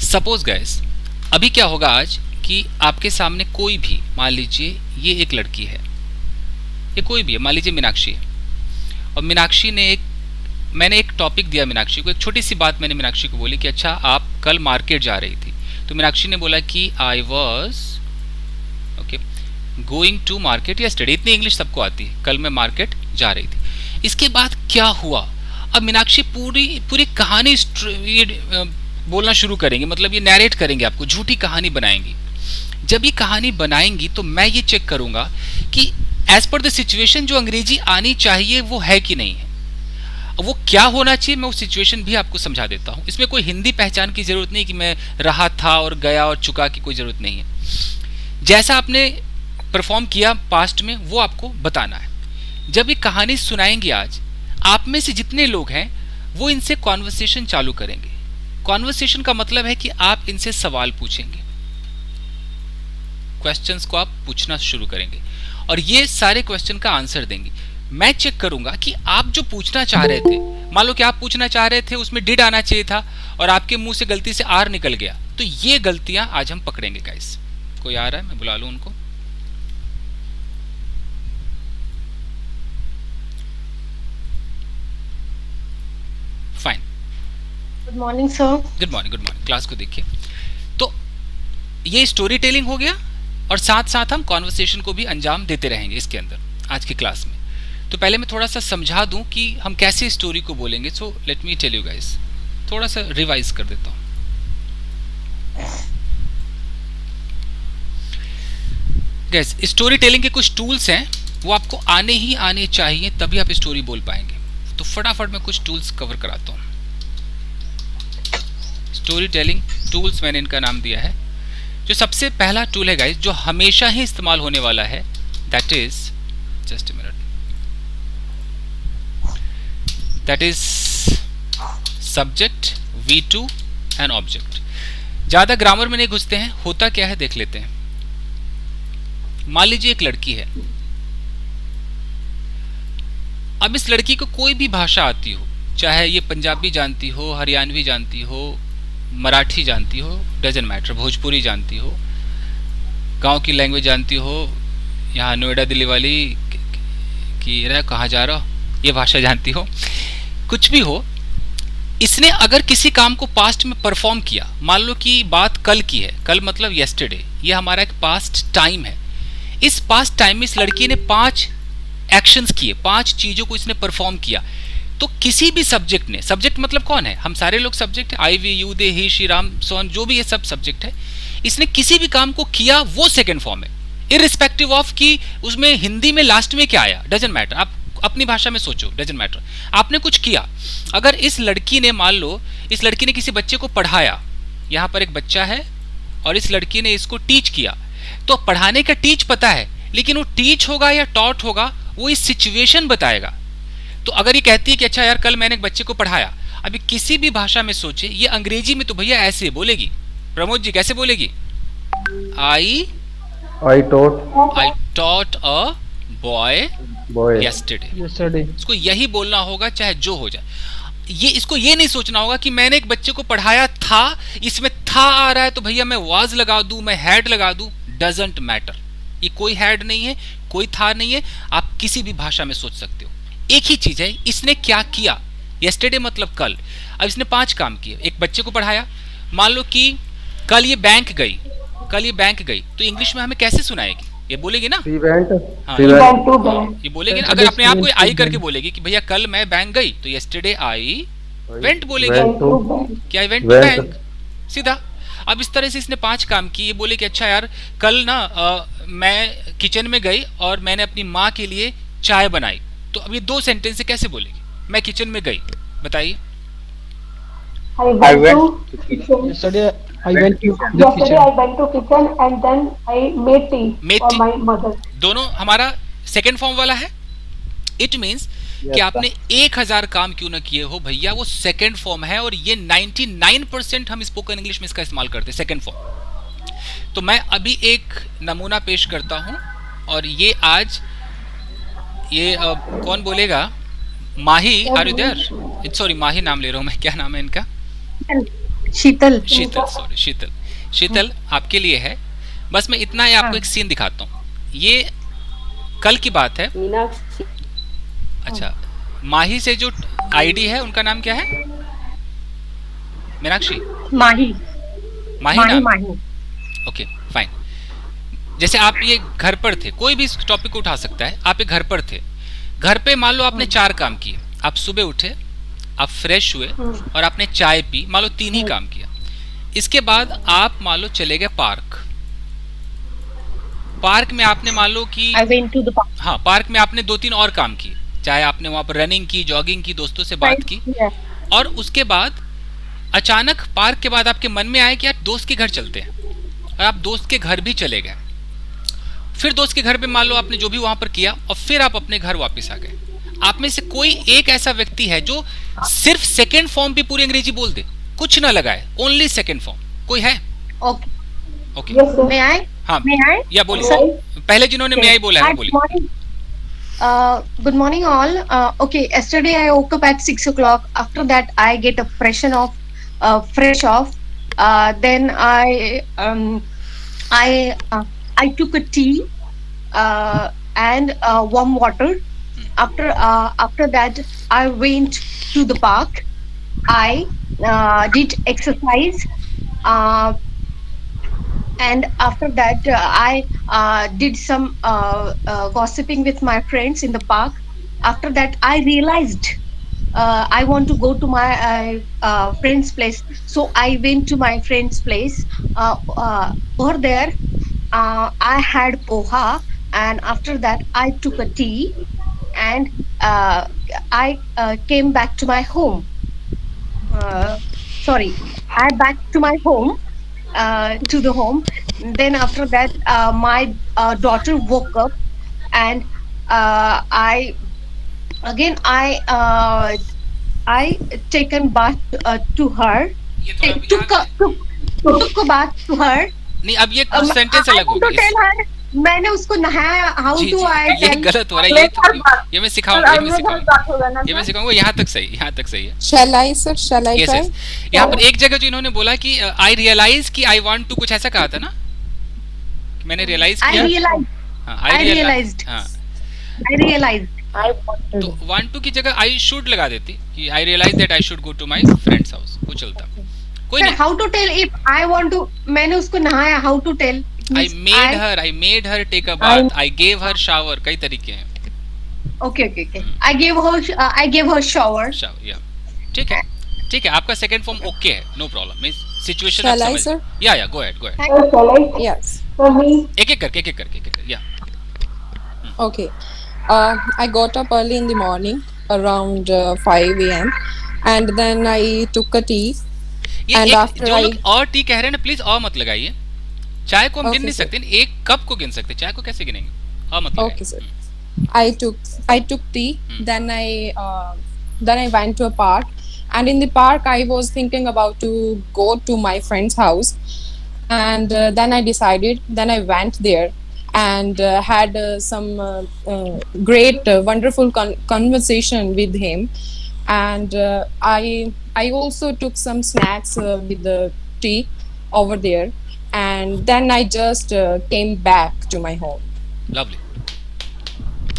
Suppose guys, अभी क्या होगा आज कि आपके सामने कोई भी, मान लीजिए ये एक लड़की है, ये कोई भी है, मान लीजिए मीनाक्षी है, और मीनाक्षी ने मैंने एक टॉपिक दिया मीनाक्षी को, एक छोटी सी बात मैंने मीनाक्षी को बोली कि अच्छा आप कल मार्केट जा रही थी, तो मीनाक्षी ने बोला कि I was okay going to market yesterday. इतनी इंग्लिश सबको आती है, कल मैं मार्केट जा रही थी। इसके बाद क्या हुआ, अब मीनाक्षी पूरी पूरी कहानी बोलना शुरू करेंगे, मतलब ये नैरेट करेंगे, आपको झूठी कहानी बनाएंगी। जब ये कहानी बनाएंगी तो मैं ये चेक करूंगा कि एज पर द सिचुएशन जो अंग्रेजी आनी चाहिए वो है कि नहीं है, वो क्या होना चाहिए, मैं वो सिचुएशन भी आपको समझा देता हूं। इसमें कोई हिंदी पहचान की जरूरत नहीं कि मैं रहा था और गया और चुका की कोई जरूरत नहीं है। जैसा आपने परफॉर्म किया पास्ट में वो आपको बताना है। जब ये कहानी सुनाएंगे आज, आप में से जितने लोग हैं वो इनसे कॉन्वर्सेशन चालू करेंगे। कॉन्वर्सेशन का मतलब है कि आप इनसे सवाल पूछेंगे, क्वेश्चंस को आप पूछना शुरू करेंगे और ये सारे क्वेश्चन का आंसर देंगे। मैं चेक करूंगा कि आप जो पूछना चाह रहे थे, मान लो कि आप पूछना चाह रहे थे उसमें डिड आना चाहिए था और आपके मुंह से गलती से आर निकल गया, तो ये गलतियां आज हम पकड़ेंगे गाइस। कोई आ रहा है, मैं बुला लूं उनको। Fine, good morning sir. Good morning, good morning. Class को देखिए, तो ये स्टोरी टेलिंग हो गया और साथ साथ हम कॉन्वर्सेशन को भी अंजाम देते रहेंगे इसके अंदर आज की क्लास में। तो पहले मैं थोड़ा सा समझा दूं कि हम कैसे स्टोरी को बोलेंगे। So let me tell you guys, थोड़ा सा रिवाइज कर देता हूं। गाइस, स्टोरी टेलिंग के कुछ टूल्स हैं, वो आपको आने ही आने चाहिए, तभी आप स्टोरी बोल पाएंगे। तो फटाफट मैं कुछ टूल्स कवर कराता हूं। स्टोरी टेलिंग टूल्स मैंने इनका नाम दिया है। जो सबसे पहला टूल है गाइस, जो हमेशा ही इस्तेमाल होने वाला है, that is just a minute, that is subject, V2 and object. ज्यादा ग्रामर में नहीं घुसते हैं, होता क्या है देख लेते हैं। मान लीजिए एक लड़की है, अब इस लड़की को कोई भी भाषा आती हो, चाहे ये पंजाबी जानती हो, हरियाणवी जानती हो, मराठी जानती हो, डजंट मैटर, भोजपुरी जानती हो, गांव की लैंग्वेज जानती हो, यहाँ नोएडा दिल्ली वाली कि रहा कहाँ जा रहा हो, ये भाषा जानती हो, कुछ भी हो। इसने अगर किसी काम को पास्ट में परफॉर्म किया, मान लो कि बात कल की है, कल मतलब येस्टरडे, ये हमारा एक पास्ट टाइम है। इस पास्ट टाइम में इस लड़की ने 5 एक्शंस किए, 5 चीजों को इसने परफॉर्म किया। तो किसी भी सब्जेक्ट ने, सब्जेक्ट मतलब कौन है, हम सारे लोग सब्जेक्ट है, I we you they he she Ram सोन, जो भी ये सब सब्जेक्ट है। इसने किसी भी काम को किया, वो सेकंड फॉर्म है, इररिस्पेक्टिव ऑफ कि उसमें हिंदी में लास्ट में क्या आया, डजंट मैटर, आप अपनी भाषा में सोचो, डजंट मैटर। आपने कुछ किया, अगर इस लड़की ने, मान लो इस लड़की ने किसी बच्चे को पढ़ाया, यहां पर एक बच्चा है और इस लड़की ने इसको टीच किया, तो पढ़ाने का टीच पता है, लेकिन वो टीच होगा या टॉट होगा वो इस सिचुएशन बताएगा। तो अगर ये कहती है कि अच्छा यार कल मैंने एक बच्चे को पढ़ाया, अभी किसी भी भाषा में सोचे, ये अंग्रेजी में तो भैया ऐसे बोलेगी, प्रमोद जी कैसे बोलेगी, I taught a boy yesterday. इसको यही बोलना होगा चाहे जो हो जाए। ये इसको ये नहीं सोचना होगा कि मैंने एक बच्चे को पढ़ाया था, इसमें था आ रहा है तो भैया मैं वाज लगा दूं, मैं हैड लगा दूं, डजंट मैटर। ये कोई हैड नहीं है, कोई था नहीं है, आप किसी भी भाषा में सोच सकते हो। एक ही चीज है, इसने क्या किया, यस्टरडे मतलब कल। अब इसने 5 काम किए, एक बच्चे को पढ़ाया, मान लो कि कल ये बैंक गई, कल ये बैंक गई, तो इंग्लिश में हमें कैसे सुनाएगी, ये बोलेगी ना, हाँ, ये बोलेगी ना। अगर अपने आप को आई करके बोलेगी कि भैया कल मैं बैंक गई, तो यस्टरडे आई वेंट बोलेगी, क्या आई वेंट टू बैंक, सीधा। अब इस तरह से इसने 5 काम किए, ये बोले कि अच्छा यार कल ना मैं किचन में गई और मैंने अपनी माँ के लिए चाय बनाई, तो अब ये 2 सेंटेंस से कैसे बोलेगी, मैं किचन में गई, बताइए। I went to kitchen. I went to kitchen and then I made tea for my mother. दोनों हमारा सेकेंड फॉर्म वाला है। इट मीन्स कि आपने 1000 काम क्यों ना किए हो भैया, वो सेकेंड फॉर्म है, और ये 99% हम स्पोकन इंग्लिश में इसका इस्तेमाल करते हैं, सेकेंड फॉर्म। तो मैं अभी एक नमूना पेश करता हूं, और ये आज ये कौन बोलेगा, माही, आर यू देयर, सॉरी माही नाम ले रहा हूं मैं, क्या नाम है इनका, शीतल। शीतल, सॉरी शीतल। शीतल आपके लिए है, बस मैं इतना ही आपको एक सीन दिखाता हूँ। ये कल की बात है। मीनाक्षी। अच्छा, माही से जो आईडी है उनका नाम क्या है? मीनाक्षी? माही। माही नाम? माही। Okay fine. जैसे आप ये घर पर थे, कोई भी इस टॉपिक को उठा सकता है, आप ये घर पर थे, घर पे मान लो आपने 4 काम किए। आप सुबह उठे, आप फ्रेश हुए और आपने चाय पी, मान लो 3 ही काम किया। इसके बाद आप मान लो चले गए पार्क। पार्क में आपने मान लो कि I went to the park. हाँ, पार्क में आपने 2-3 और काम किए, चाहे आपने वहां पर रनिंग की, जॉगिंग की, दोस्तों से बात की, Yeah. और उसके बाद अचानक पार्क के बाद आपके मन में आया कि यार दोस्त के घर चलते हैं, और आप दोस्त के घर भी चले गए। फिर दोस्त के घर पे मान लो आपने जो भी वहां पर किया, और फिर आप अपने घर वापस आ गए। आप में से कोई एक ऐसा व्यक्ति है जो सिर्फ सेकेंड फॉर्म पे पूरी अंग्रेजी बोल दे, कुछ ना लगाए, ओनली सेकेंड फॉर्म? कोई है? Okay. Okay, Yes, sir. May I? हाँ, May I? या बोलिए। Sir. पहले जिन्होंने मैं ही बोला है Hi, बोलिए। good morning. Good morning, all. Okay, yesterday I woke up at 6 o'clock. After that, I get a fresh off. Then I took a tea and warm water. After that, I went to the park. I did exercise. And after that, I did some gossiping with my friends in the park. After that, I realized I want to go to my friend's place, so I went to my friend's place. Over there, I had poha, and after that, I took a tea, and I came back to my home. I back to my home. To the home. Then after that, my daughter woke up, and I taken bath to her. ये थोड़ा Took यहाँ a bath to her. नहीं, अब ये कुछ sentence I अलग हो want to गए। tell her. मैंने उसको नहाया. How ji, do ji, I ये tell? गलत हो रहा है। ये मैं सिखाऊंगा, ये मैं सिखाऊंगा। यहाँ तक सही, यहाँ तक सही है। Shall I, sir? Shall I yes try? Yes. यहाँ पर एक जगह जो इन्होंने बोला कि आई रियलाइज कि आई वांट टू, कुछ ऐसा कहा था ना कि मैंने रियलाइज I किया। realized. हाँ, I realized. हाँ, I realized. तो वांट टू की जगह आई शुड लगा देती कि I realize that I should go to my friends house, वो चलता। कोई Sir, नहीं। how to tell if I want to? मैंने उसको नहाया. How to tell? I made her take a bath, I gave her shower, कई तरीके हैं। Okay. I gave her shower. Shower, या ठीक है, ठीक है। आपका सेकंड फॉर्म ओके है, नो प्रॉब्लम। मैं सिचुएशन Shall I, sir? या go ahead. Sir, shall I? Yes. For me, एक एक करके या Okay. I got up early in the morning, around 5 a.m. and then I took a tea. ये And एक after जो I- लोग और टी कह रहे हैं ना, प्लीज और मत लगाइए। चाय को हम गिन Okay, नहीं sir. सकते, एक कप को गिन सकते, चाय को कैसे गिनेंगे? और मत लगाइए। Okay, sir. I took tea. Then I went to a park, and in the park I was thinking about to go to my friend's house, and then I decided. Then I went there and had some great, wonderful conversation with him, and I also took some snacks with the tea over there, and then I just came back to my home. Lovely,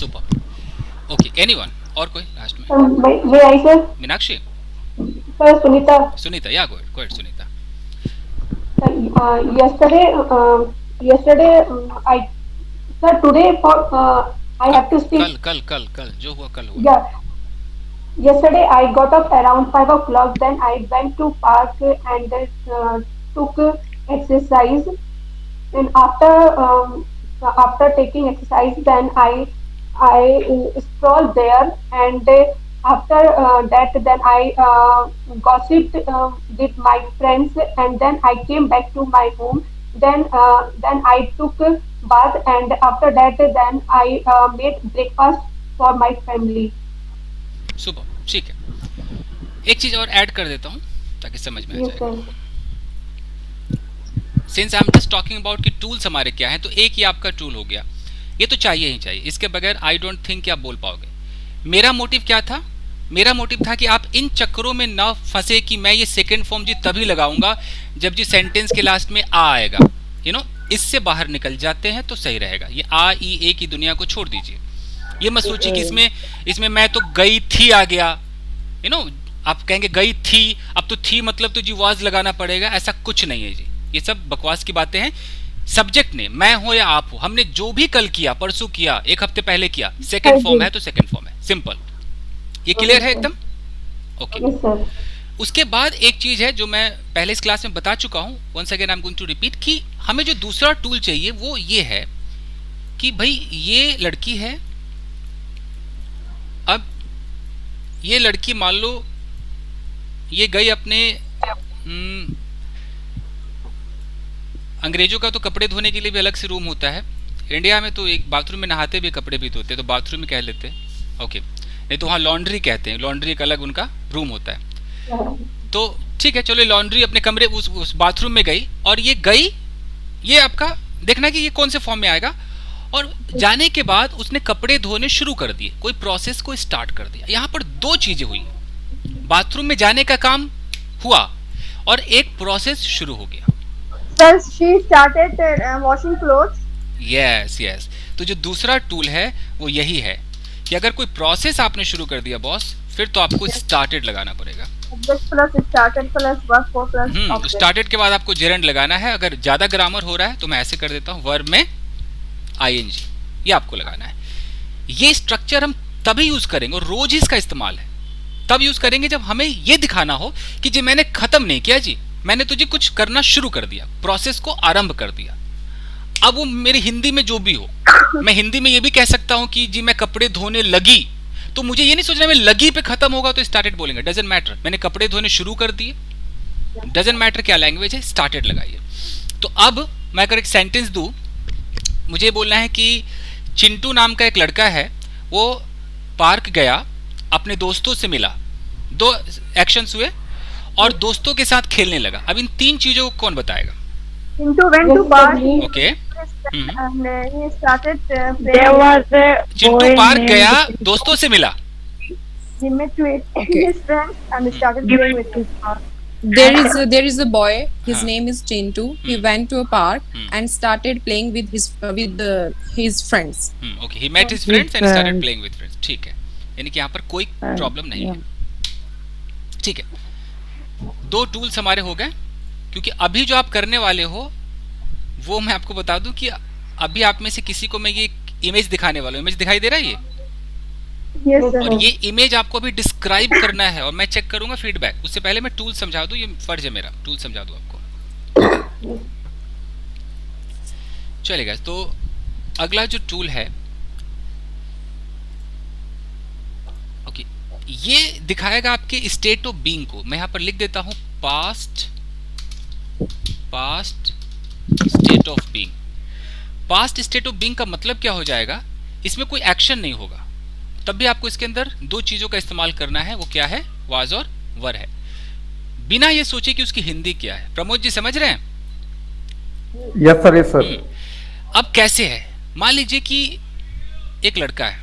super. Okay, anyone और कोई last में? may I, sir? Meenakshi? Sir, Sunita. Sunita, या go ahead Sunita. Yesterday, today I have to speak. कल जो हुआ कल हुआ। Yeah. Yesterday I got up around 5 o'clock. Then I went to park and took exercise. And after taking exercise, then I strolled there, and after that, then I gossiped with my friends, and then I came back to my home. Then I took a bath, and after that, then I made breakfast for my family. Super, ठीक है। एक चीज और add कर देता हूँ ताकि समझ में आ Yes, जाए। sir. Since I am just talking about कि टूल्स हमारे क्या हैं, तो एक ही आपका टूल हो गया। ये तो चाहिए ही चाहिए, इसके बगैर आई डोंट थिंक कि आप बोल पाओगे। मेरा मोटिव क्या था मेरा मोटिव था कि आप इन चक्करों में ना फंसे कि मैं ये सेकंड फॉर्म जी तभी लगाऊंगा जब जी सेंटेंस के लास्ट में आ आएगा, इससे बाहर निकल जाते हैं तो सही रहेगा। ये आ ई ए की दुनिया को छोड़ दीजिए। ये मत सोचिए कि इसमें मैं तो गई थी आ गया, आप कहेंगे गई थी, अब तो थी मतलब तो जी वाज लगाना पड़ेगा, ऐसा कुछ नहीं है जी, ये सब बकवास की बातें हैं। सब्जेक्ट ने मैं हो या आप हो, हमने जो भी कल किया, परसों किया, एक हफ्ते पहले किया, सेकंड फॉर्म है तो सेकंड फॉर्म है, सिंपल। ये क्लियर है एकदम? ओके। उसके बाद एक चीज है जो मैं पहले इस क्लास में बता चुका हूं, once again I am going to repeat, कि हमें जो दूसरा टूल चाहिए वो ये है कि भाई ये लड़की है, अब ये लड़की मान लो ये गई अपने अंग्रेजों का तो कपड़े धोने के लिए भी अलग से रूम होता है, इंडिया में तो एक बाथरूम में नहाते भी कपड़े भी धोते, तो बाथरूम में कह लेते हैं, ओके। नहीं तो वहाँ लॉन्ड्री कहते हैं, लॉन्ड्री एक अलग उनका रूम होता है। तो ठीक है, चलो लॉन्ड्री अपने कमरे उस बाथरूम में गई, और ये गई, ये आपका देखना कि ये कौन से फॉर्म में आएगा, और जाने के बाद उसने कपड़े धोने शुरू कर दिए, कोई प्रोसेस को स्टार्ट कर दिया। यहाँ पर दो चीजें हुई, बाथरूम में जाने का काम हुआ और एक प्रोसेस शुरू हो गया। Sir, she started washing clothes. Yes. तो जो दूसरा टूल है वो यही है कि अगर कोई प्रोसेस आपने शुरू कर दिया बॉस, फिर तो आपको स्टार्टेड लगाना पड़ेगा। Plus started plus verb for plus object. Started के बाद आपको जेरेंड लगाना है। अगर ज्यादा ग्रामर हो रहा है तो मैं ऐसे कर देता हूँ, वर्ब में आईएनजी, ये आपको लगाना है। ये स्ट्रक्चर हम तभी यूज करेंगे, और रोज ही इसका इस्तेमाल है, तब यूज करेंगे जब हमें ये दिखाना हो कि जी मैंने खत्म नहीं किया जी, मैंने तो जी कुछ करना शुरू कर दिया, प्रोसेस को आरंभ कर दिया। अब वो मेरी हिंदी में जो भी हो, मैं हिंदी में ये भी कह सकता हूं कि जी मैं कपड़े धोने लगी, तो मुझे ये नहीं सोचना मैं लगी पे खत्म होगा तो स्टार्टेड बोलेंगे, डजंट मैटर। मैंने कपड़े धोने शुरू कर दिए, डजंट मैटर क्या लैंग्वेज है, स्टार्टेड लगाइए। तो अब मैं अगर एक सेंटेंस दूं, मुझे बोलना है कि चिंटू नाम का एक लड़का है, वो पार्क गया, अपने दोस्तों से मिला, दो एक्शंस हुए, और दोस्तों के साथ खेलने लगा। अब इन तीन चीजों को कौन बताएगा? Chintu went to park. Okay. And he started There playing. was a Chintu boy park named गया, दोस्तों से मिला। He met with his friends and started playing with his park. There is a boy. His हाँ. name is Chintu. He went to a park and started playing with his friends. Okay, he met his friends and started playing with friends। ठीक है, यानी कि यहाँ पर कोई problem नहीं है। ठीक है, दो टूल्स हमारे हो गए, क्योंकि अभी जो आप करने वाले हो वो मैं आपको बता दूं कि अभी आप में से किसी को मैं ये इमेज दिखाने वाला हूं। इमेज दिखाई दे रहा है ये? Yes, sir. और ये इमेज आपको अभी डिस्क्राइब करना है, और मैं चेक करूंगा फीडबैक। उससे पहले मैं टूल समझा दूं, ये फर्ज है मेरा, टूल समझा दूं आपको। चलेगा, तो अगला जो टूल है, ओके, ये दिखाएगा आपके स्टेट ऑफ बीइंग को। मैं यहां पर लिख देता हूं past state of being. Past state of being का मतलब क्या हो जाएगा? इसमें कोई एक्शन नहीं होगा, तब भी आपको इसके अंदर दो चीजों का इस्तेमाल करना है। वो क्या है? वाज और वर है, बिना ये सोचे कि उसकी हिंदी क्या है। प्रमोद जी समझ रहे हैं? Yes sir, yes sir. अब कैसे है, मान लीजिए कि एक लड़का है,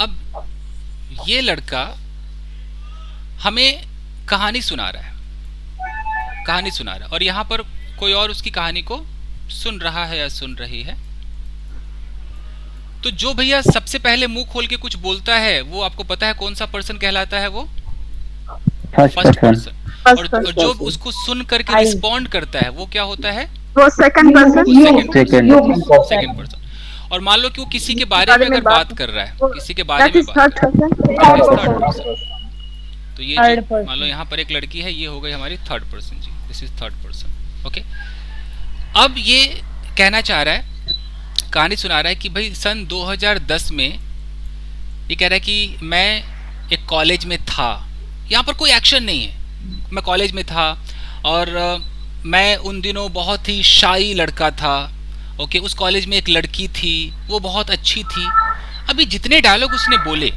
अब ये लड़का हमें कहानी सुना रहा है, और यहां पर कोई और उसकी कहानी को सुन रहा है या सुन रही है। तो जो भैया सबसे पहले मुंह खोल के कुछ बोलता है, वो आपको पता है कौन सा पर्सन कहलाता है? वो फर्स्ट पर्सन। और जो उसको सुन करके रिस्पॉन्ड करता है वो क्या होता है? वो सेकंड पर्सन। Second person. और मान लो कि वो किसी के बारे में अगर बात कर रहा है, किसी के बारे में बात कर रहा है, थर्ड पर्सन। तो ये जो मान लो यहाँ पर एक लड़की है, ये हो गई हमारी थर्ड पर्सन जी, this is third person. Okay, अब ये कहना चाह रहा है, कहानी सुना रहा है कि भाई सन 2010 में, ये कह रहा है कि मैं एक कॉलेज में था। यहाँ पर कोई एक्शन नहीं है, मैं कॉलेज में था और मैं उन दिनों बहुत ही शाई लड़का था। ओके, उस कॉलेज में एक लड़की थी, वो बहुत अच्छी थी। अभी जितने डायलॉग उसने बोले,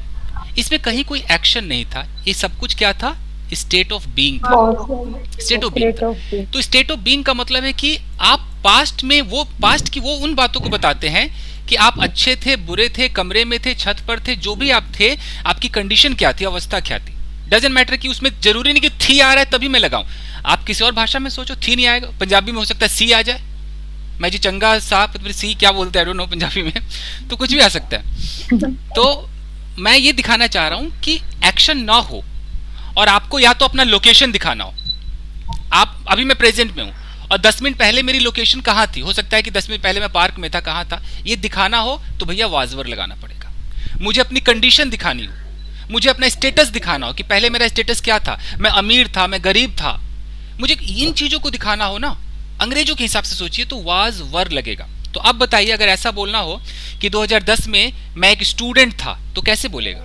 इसमें कहीं कोई एक्शन नहीं था। ये सब कुछ क्या था? स्टेट ऑफ बीइंग था, स्टेट ऑफ बीइंग। तो स्टेट ऑफ बीइंग का मतलब है कि आप पास्ट में, वो पास्ट की वो उन बातों को बताते हैं कि आप अच्छे थे, बुरे थे, कमरे में थे, छत पर थे, जो भी आप थे, आपकी कंडीशन क्या थी, अवस्था क्या थी। डजंट मैटर कि उसमें जरूरी नहीं कि थी आ रहा है तभी मैं लगाऊं। आप किसी और भाषा में सोचो, थी नहीं आएगा, पंजाबी में हो सकता है सी आ जाए, मैं जी चंगा साहब सी क्या बोलते हैं, आई डोंट नो पंजाबी में, तो कुछ भी आ सकता है। तो मैं ये दिखाना चाह रहा हूं कि एक्शन ना हो और आपको या तो अपना लोकेशन दिखाना हो। आप अभी मैं प्रेजेंट में हूं और 10 मिनट पहले मेरी लोकेशन कहाँ थी, हो सकता है कि 10 मिनट पहले मैं पार्क में था, कहाँ था, ये दिखाना हो तो भैया वाजवर लगाना पड़ेगा। मुझे अपनी कंडीशन दिखानी हो, मुझे अपना स्टेटस दिखाना हो कि पहले मेरा स्टेटस क्या था, मैं अमीर था, मैं गरीब था, मुझे इन चीजों को दिखाना हो ना, अंग्रेजों के हिसाब से सोचिए तो वाज वर लगेगा। तो अब बताइए अगर ऐसा बोलना हो कि 2010 में मैं एक स्टूडेंट था तो कैसे बोलेगा?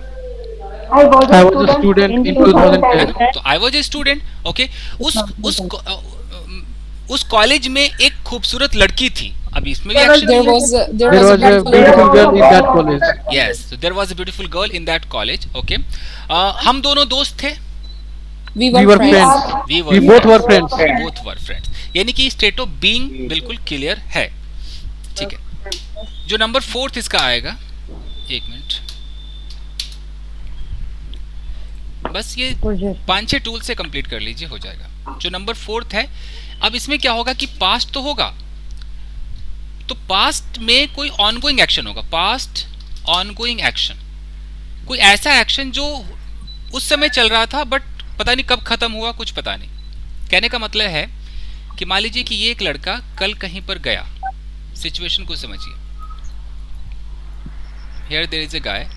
I was a student in 2010. तो I was a student, okay. उस कॉलेज में एक खूबसूरत लड़की थी, अभी इसमें भी action There was a beautiful girl in that college. Yes, there was a beautiful girl in that college, okay. हम दोनों दोस्त थे, we We were were friends. friends. We both were friends. Both were friends, यानी कि state of being बिल्कुल clear है, ठीक है। जो नंबर 4 इसका आएगा, एक मिनट, बस ये 5-6 टूल से कंप्लीट कर लीजिए, हो जाएगा। जो नंबर 4 है, अब इसमें क्या होगा कि पास्ट तो होगा, तो पास्ट में कोई ऑनगोइंग एक्शन होगा, पास्ट ऑनगोइंग एक्शन, कोई ऐसा एक्शन जो उस समय चल रहा था बट पता नहीं कब खत्म हुआ, कुछ पता नहीं। कहने का मतलब है कि मान लीजिए कि ये एक लड़का कल कहीं पर गया, सिचुएशन को समझिए, हियर देयर इज अ गाय,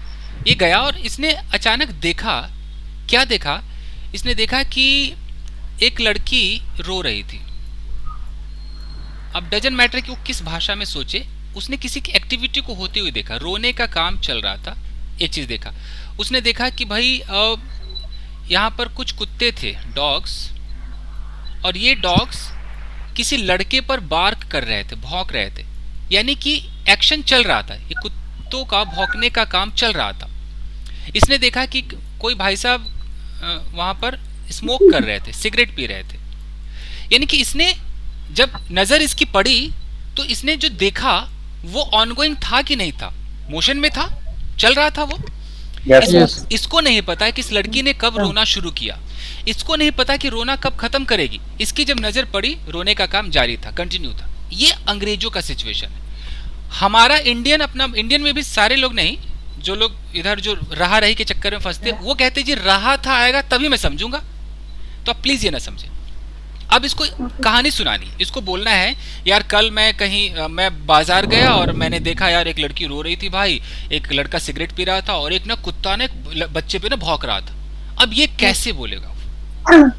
ये गया और इसने अचानक देखा, क्या देखा, इसने देखा कि एक लड़की रो रही थी। अब डजंट मैटर कि वो किस भाषा में सोचे, उसने किसी की एक्टिविटी को होते हुए देखा, रोने का काम चल रहा था, एक चीज देखा। उसने देखा कि भाई यहाँ पर कुछ कुत्ते थे, डॉग्स, और ये डॉग्स किसी लड़के पर बार्क कर रहे थे, भौंक रहे थे, यानी कि एक्शन चल रहा था, ये कुत्तों का भौंकने का काम चल रहा था। इसने देखा कि कोई भाई साहब वहां पर स्मोक कर रहे थे, सिगरेट पी रहे थे, यानी कि इसने जब नजर इसकी पड़ी तो इसने जो देखा वो ऑनगोइंग था कि नहीं था, मोशन में था, चल रहा था वो। इसको नहीं पता है कि इस लड़की ने कब रोना शुरू किया, इसको नहीं पता कि रोना कब खत्म करेगी। इसकी जब नजर पड़ी, रोने का काम जारी था, कंटिन्यू था। ये अंग्रेजों का सिचुएशन है। हमारा इंडियन, अपना इंडियन में भी सारे लोग नहीं, जो लोग इधर जो रहा रही के चक्कर में फंसते, वो कहते जी रहा था आएगा तभी मैं समझूंगा, तो आप प्लीज ये ना समझे। अब इसको कहानी सुनानी, इसको बोलना है यार कल मैं कहीं मैं बाजार गया और मैंने देखा यार एक लड़की रो रही थी भाई, एक लड़का सिगरेट पी रहा था और एक ना कुत्ता ने बच्चे पे ना भौंक रहा था। अब ये कैसे बोलेगा?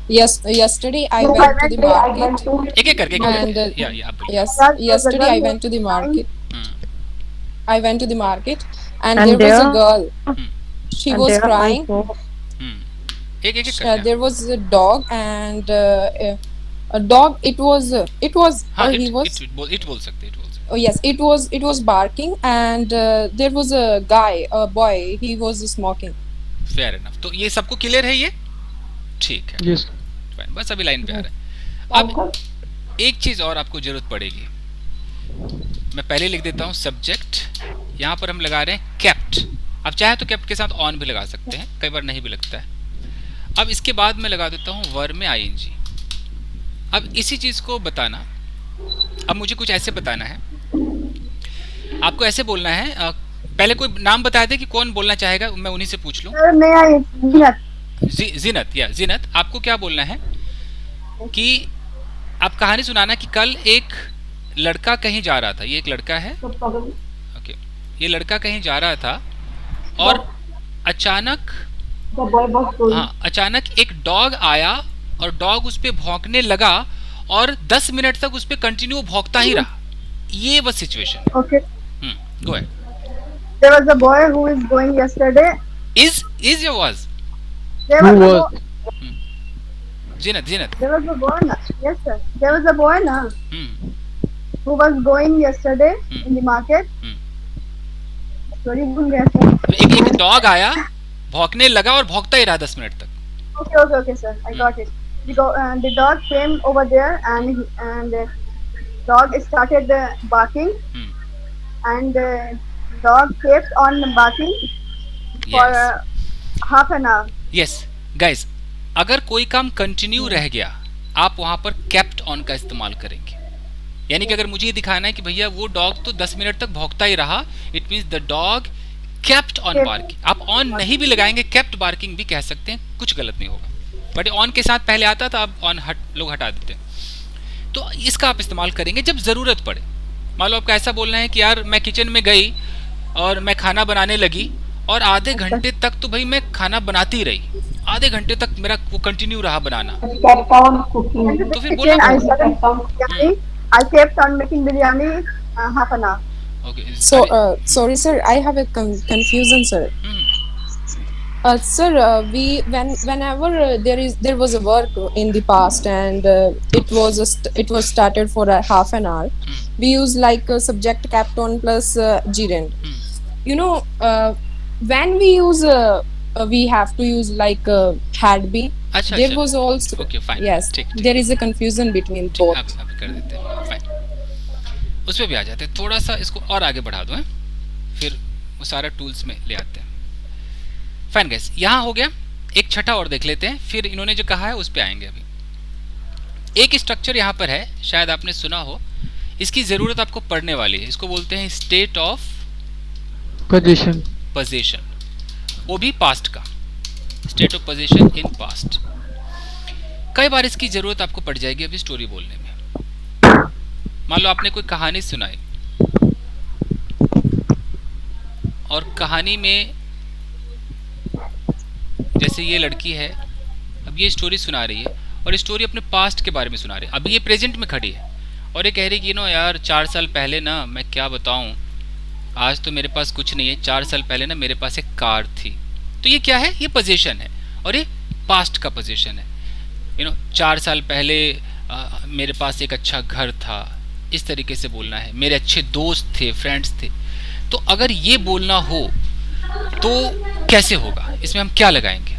Yes, yesterday I went to the market. एक एक करके And आप बोलिए। yes, yesterday I went to the market. I went to the market and And there was a there- girl. She was And there crying. also- एक एक करके। There was a dog and a dog. It was हाँ, or he was. It बोल सकते, it बोल सकते। Oh yes, it was barking and there was a guy, a boy. He was smoking. Fair enough. तो ये सबको clear है ये? ठीक है, Yes. Fine, बस अभी लाइन पे आ रहा है। अब एक चीज और आपको जरूरत पड़ेगी, मैं पहले लिख देता हूँ सब्जेक्ट, यहाँ पर हम लगा रहे हैं केप्ट। अब चाहे तो केप्ट के साथ ऑन भी लगा सकते हैं, कई बार नहीं भी लगता है। अब इसके बाद मैं लगा देता हूँ वर्ब में आईएनजी। अब इसी चीज को बताना, अब मुझे कुछ ऐसे बताना है, आपको ऐसे बोलना है। पहले कोई नाम बता दे कि कौन बोलना चाहेगा, मैं उन्हीं से पूछ लूं। Sir, may I? Yes. जीनत, या जीनत, आपको क्या बोलना है कि आप कहानी सुनाना कि कल एक लड़का कहीं जा रहा था, ये एक लड़का है, ओके, ये लड़का कहीं जा रहा था और अचानक, हाँ, अचानक एक डॉग आया और डॉग उस पे भौंकने लगा और 10 मिनट तक उस पे कंटिन्यू भौंकता ही रहा। ये वो situation. Okay. Go ahead. There was a boy who is going yesterday. Is your was There Who was a was? boy. Zeenat, There was a boy. Na? Yes, sir. There was a boy na, hmm, who was going yesterday Hmm. in the market. Hmm. Sorry, भूल गया sir. एक dog आया, भौंकने लगा और भौंकता ही रहा 10 minute तक। Okay, sir. I got it. The dog came over there and dog started barking. Hmm, and dog kept on barking for yes half an hour. Yes guys, अगर कोई काम कंटिन्यू रह गया आप वहां पर केप्ट ऑन का इस्तेमाल करेंगे। यानी कि अगर मुझे ये दिखाना है कि भैया वो डॉग तो 10 मिनट तक भौंकता ही रहा, it means the dog kept on barking. आप ऑन नहीं भी लगाएंगे, केप्ट बार्किंग भी कह सकते हैं, कुछ गलत नहीं होगा। बट ऑन के साथ पहले आता था, अब ऑन लोग हटा देते हैं। तो इसका आप इस्तेमाल करेंगे जब ज़रूरत पड़े। मान लो आपका ऐसा बोलना है कि यार मैं किचन में गई और मैं खाना बनाने लगी और आधे घंटे तक तो भाई मैं खाना बनाती रही, आधे घंटे तक मेरा वो कंटिन्यू रहा बनाना, kept on cooking. तो फिर Kitchen, बोलना I पड़ेगा। started biryani. I kept on making biryani half an hour. Okay So, sorry, sir, I have a confusion, sir. Sir, whenever there was a work in the past and it was started for a half an hour, we use like subject kept on plus gerund. You know, when we use we have to use like had been. अच्छा There अच्छा was also okay fine, yes. ठीक ठीक, There is a confusion between both. अब कर देते हैं fine, उस पे भी आ जाते हैं। थोड़ा सा इसको और आगे बढ़ा दो, हैं फिर वो सारा टूल्स में ले आते हैं। फाइन गाइस, यहाँ हो गया। एक छठा और देख लेते हैं, फिर इन्होंने जो कहा है उस पे आएंगे। अभी एक स्ट्रक्चर यहाँ पर है, शायद आपने सुना हो, इसकी जरूरत आपको पड़ने वाली है। इसको बोलते हैं स्टेट ऑफ Position. पोजीशन, वो भी पास्ट का, state of position in past. कई बार इसकी जरूरत आपको पड़ जाएगी अभी स्टोरी बोलने में। मान लो आपने कोई कहानी सुनाई और कहानी में जैसे ये लड़की है, अब ये स्टोरी सुना रही है और स्टोरी अपने पास्ट के बारे में सुना रही है। अभी ये प्रेजेंट में खड़ी है और ये कह रही कि नो यार 4 साल पहले ना, मैं क्या बताऊं, आज तो मेरे पास कुछ नहीं है, 4 साल पहले ना मेरे पास एक कार थी। तो ये क्या है, ये पोजीशन है और ये पास्ट का पोजीशन है। 4 साल पहले मेरे पास एक अच्छा घर था, इस तरीके से बोलना है। मेरे अच्छे दोस्त थे, फ्रेंड्स थे। तो अगर ये बोलना हो तो कैसे होगा, इसमें हम क्या लगाएंगे?